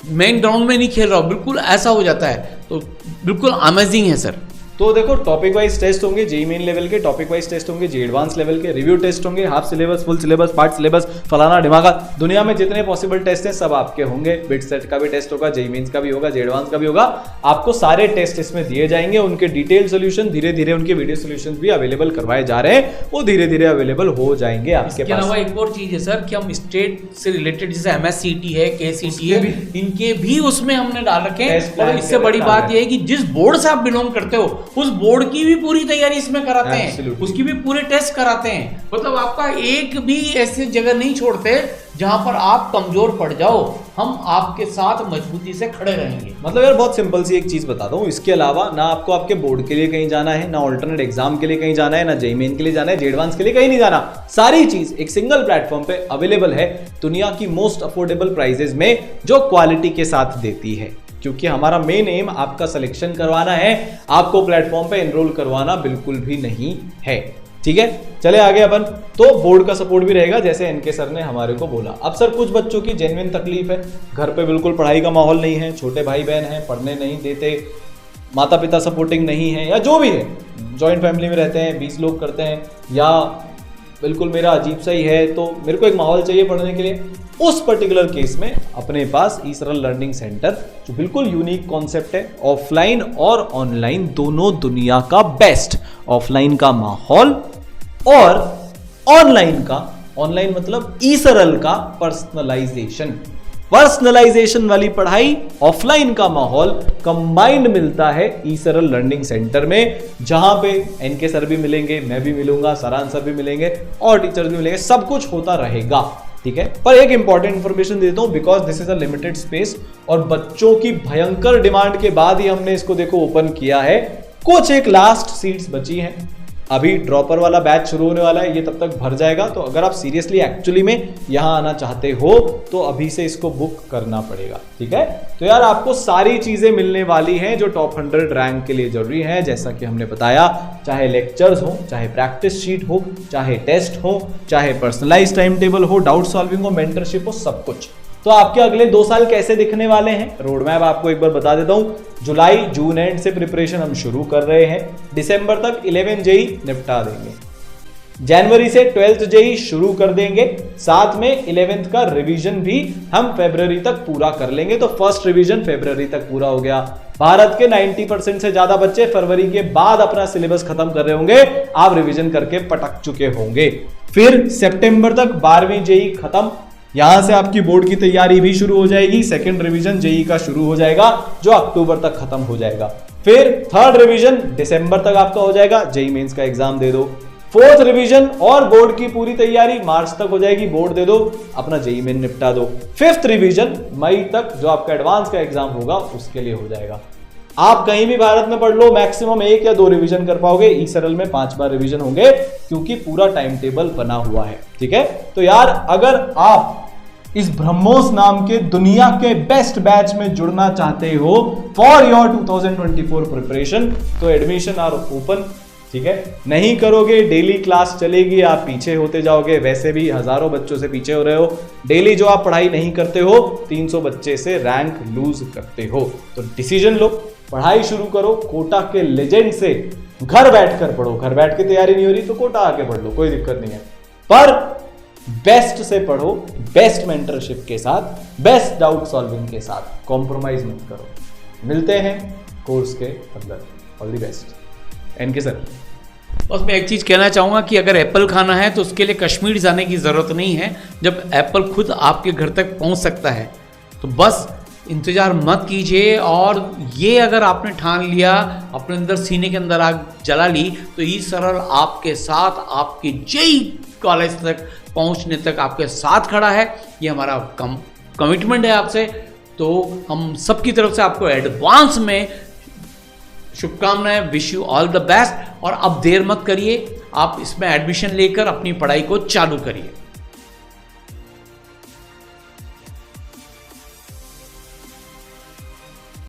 मेन ग्राउंड में नहीं खेल रहा हो, बिल्कुल ऐसा हो जाता है। तो बिल्कुल अमेजिंग है सर। तो देखो टॉपिक वाइज टेस्ट होंगे, जेई मेन लेवल के टॉपिक वाइज टेस्ट होंगे, जेई एडवांस लेवल के रिव्यू टेस्ट होंगे, half syllabus, full syllabus, part syllabus, फलाना ढिमाका, दुनिया में जितने पॉसिबल टेस्ट हैं सब आपके होंगे। बिट सेट का भी टेस्ट होगा, जेई मेंस का भी होगा, जेई एडवांस का भी होगा, आपको सारे टेस्ट इसमें दिए जाएंगे। उनके डिटेल सोल्यूशन धीरे धीरे, उनके वीडियो सोल्यूशन भी अवेलेबल करवाए जा रहे हैं, वो धीरे धीरे अवेलेबल हो जाएंगे आपके पास। अलावा एक और चीज है सर कि हम स्टेट से रिलेटेड जैसे MSCT है, KCT है, इनके भी उसमें हमने डाल रखे हैं। और इससे बड़ी बात यह है कि जिस बोर्ड से आप बिलोंग करते हो उस बोर्ड की भी पूरी तैयारी इसमें कराते हैं, उसकी भी पूरे टेस्ट कराते हैं। मतलब आपका एक भी ऐसी जगह नहीं छोड़ते जहां पर आप कमजोर पड़ जाओ, हम आपके साथ मजबूती से खड़े रहेंगे। मतलब यार बहुत सिंपल सी एक चीज बताता हूँ, इसके अलावा ना आपको आपके बोर्ड के लिए कहीं जाना है, ना ऑल्टरनेट एग्जाम के लिए कहीं जाना है, ना जेई मेन के लिए जाना है, जेई एडवांस के लिए कहीं नहीं जाना, सारी चीज एक सिंगल प्लेटफॉर्म पे अवेलेबल है, दुनिया की मोस्ट अफोर्डेबल प्राइसेस में, जो क्वालिटी के साथ देती है। क्योंकि हमारा मेन एम आपका सिलेक्शन करवाना है, आपको प्लेटफॉर्म पे एनरोल करवाना बिल्कुल भी नहीं है, ठीक है। चले आगे अपन, तो बोर्ड का सपोर्ट भी रहेगा जैसे एनके सर ने हमारे को बोला। अब सर कुछ बच्चों की जेन्युइन तकलीफ है, घर पे बिल्कुल पढ़ाई का माहौल नहीं है, छोटे भाई बहन हैं, पढ़ने नहीं देते, माता पिता सपोर्टिंग नहीं है, या जो भी है, जॉइंट फैमिली में रहते हैं, 20 लोग करते हैं, या बिल्कुल मेरा अजीब सा ही है, तो मेरे को एक माहौल चाहिए पढ़ने के लिए। उस पर्टिकुलर केस में अपने पास इसरल लर्निंग सेंटर, जो बिल्कुल यूनिक कॉन्सेप्ट है, ऑफलाइन और ऑनलाइन दोनों दुनिया का बेस्ट, ऑफलाइन का माहौल और ऑनलाइन मतलब इसरल का पर्सनलाइजेशन वाली पढ़ाई, ऑफलाइन का माहौल कंबाइंड मिलता है इसरल लर्निंग सेंटर में, जहां पे एनके सर भी मिलेंगे, मैं भी मिलूंगा, सरान सर भी मिलेंगे और टीचर्स भी मिलेंगे, सब कुछ होता रहेगा, ठीक है। पर एक इंपॉर्टेंट इंफॉर्मेशन देता हूं, because this is a limited space और बच्चों की भयंकर डिमांड के बाद ही हमने इसको देखो ओपन किया है। कुछ एक लास्ट सीट्स बची हैं, अभी ड्रॉपर वाला बैच शुरू होने वाला है, ये तब तक भर जाएगा। तो अगर आप सीरियसली एक्चुअली में यहां आना चाहते हो तो अभी से इसको बुक करना पड़ेगा, ठीक है। तो यार आपको सारी चीजें मिलने वाली हैं जो टॉप 100 रैंक के लिए जरूरी है, जैसा कि हमने बताया, चाहे लेक्चर्स हो, चाहे प्रैक्टिस शीट हो, चाहे टेस्ट हो, चाहे पर्सनलाइज टाइम टेबल हो, डाउट सॉल्विंग हो, मेंटरशिप हो, सब कुछ। तो आपके अगले 2 साल कैसे दिखने वाले हैं, रोड मैप आपको एक बार बता देता हूं। जुलाई जून एंड से प्रिपरेशन हम शुरू कर रहे हैं, दिसंबर तक 11 जेई निपटा देंगे, जनवरी से 12th जेई शुरू कर देंगे, साथ में 11th का रिवीजन भी हम फरवरी तक पूरा कर लेंगे। तो फर्स्ट रिवीजन फरवरी तक पूरा हो गया। भारत के 90% से ज्यादा बच्चे फरवरी के बाद अपना सिलेबस खत्म कर रहे होंगे, आप रिवीजन करके पटक चुके होंगे। फिर सितंबर तक 12वीं जेई खत्म, यहां से आपकी बोर्ड की तैयारी भी शुरू हो जाएगी, सेकंड रिवीजन जेई का शुरू हो जाएगा जो अक्टूबर तक खत्म हो जाएगा। फिर थर्ड रिवीजन दिसंबर तक आपका हो जाएगा, जेई मेंस का एग्जाम दे दो। फोर्थ रिवीजन और बोर्ड की पूरी तैयारी मार्च तक हो जाएगी, बोर्ड दे दो, अपना जेई मेन निपटा दो। फिफ्थ रिवीजन मई तक जो आपका एडवांस का एग्जाम होगा उसके लिए हो जाएगा। आप कहीं भी भारत में पढ़ लो, मैक्सिमम 1 या 2 रिवीजन कर पाओगे। ई सरल में 5 बार रिवीजन होंगे क्योंकि पूरा टाइम टेबल बना हुआ है। ठीक है, तो यार अगर आप इस ब्रह्मोस नाम के दुनिया के बेस्ट बैच में जुड़ना चाहते हो फॉर योर 2024 प्रिपरेशन, तो एडमिशन आर ओपन। ठीक है, नहीं करोगे डेली क्लास चलेगी, आप पीछे होते जाओगे। वैसे भी हजारों बच्चों से पीछे हो रहे हो। डेली जो आप पढ़ाई नहीं करते हो, 300 बच्चे से रैंक लूज करते हो। तो डिसीजन लो, पढ़ाई शुरू करो। कोटा के लेजेंड से घर बैठकर पढ़ो। घर बैठ के तैयारी नहीं हो रही तो कोटा आके पढ़ लो, कोई दिक्कत नहीं है। पर बेस्ट से पढ़ो, बेस्ट मेंटरशिप के साथ, बेस्ट डाउट सॉल्विंग के साथ। कॉम्प्रोमाइज मत करो। मिलते हैं कोर्स के अंदर। All the best. NK sir, बस मैं एक चीज़ कहना चाहूँगा कि अगर एप्पल खाना है तो उसके लिए कश्मीर जाने की ज़रूरत नहीं है। जब एप्पल खुद आपके घर तक पहुँच सकता है तो बस इंतज़ार मत कीजिए। और ये अगर आपने ठान लिया, अपने अंदर सीने के अंदर आग जला ली, तो ई सरल आपके साथ, आपके जेई कॉलेज तक पहुँचने तक आपके साथ खड़ा है। ये हमारा कमिटमेंट है आपसे। तो हम सबकी तरफ से आपको एडवांस में शुभकामनाएं, wish you all the best. और अब देर मत करिए, आप इसमें एडमिशन लेकर अपनी पढ़ाई को चालू करिए।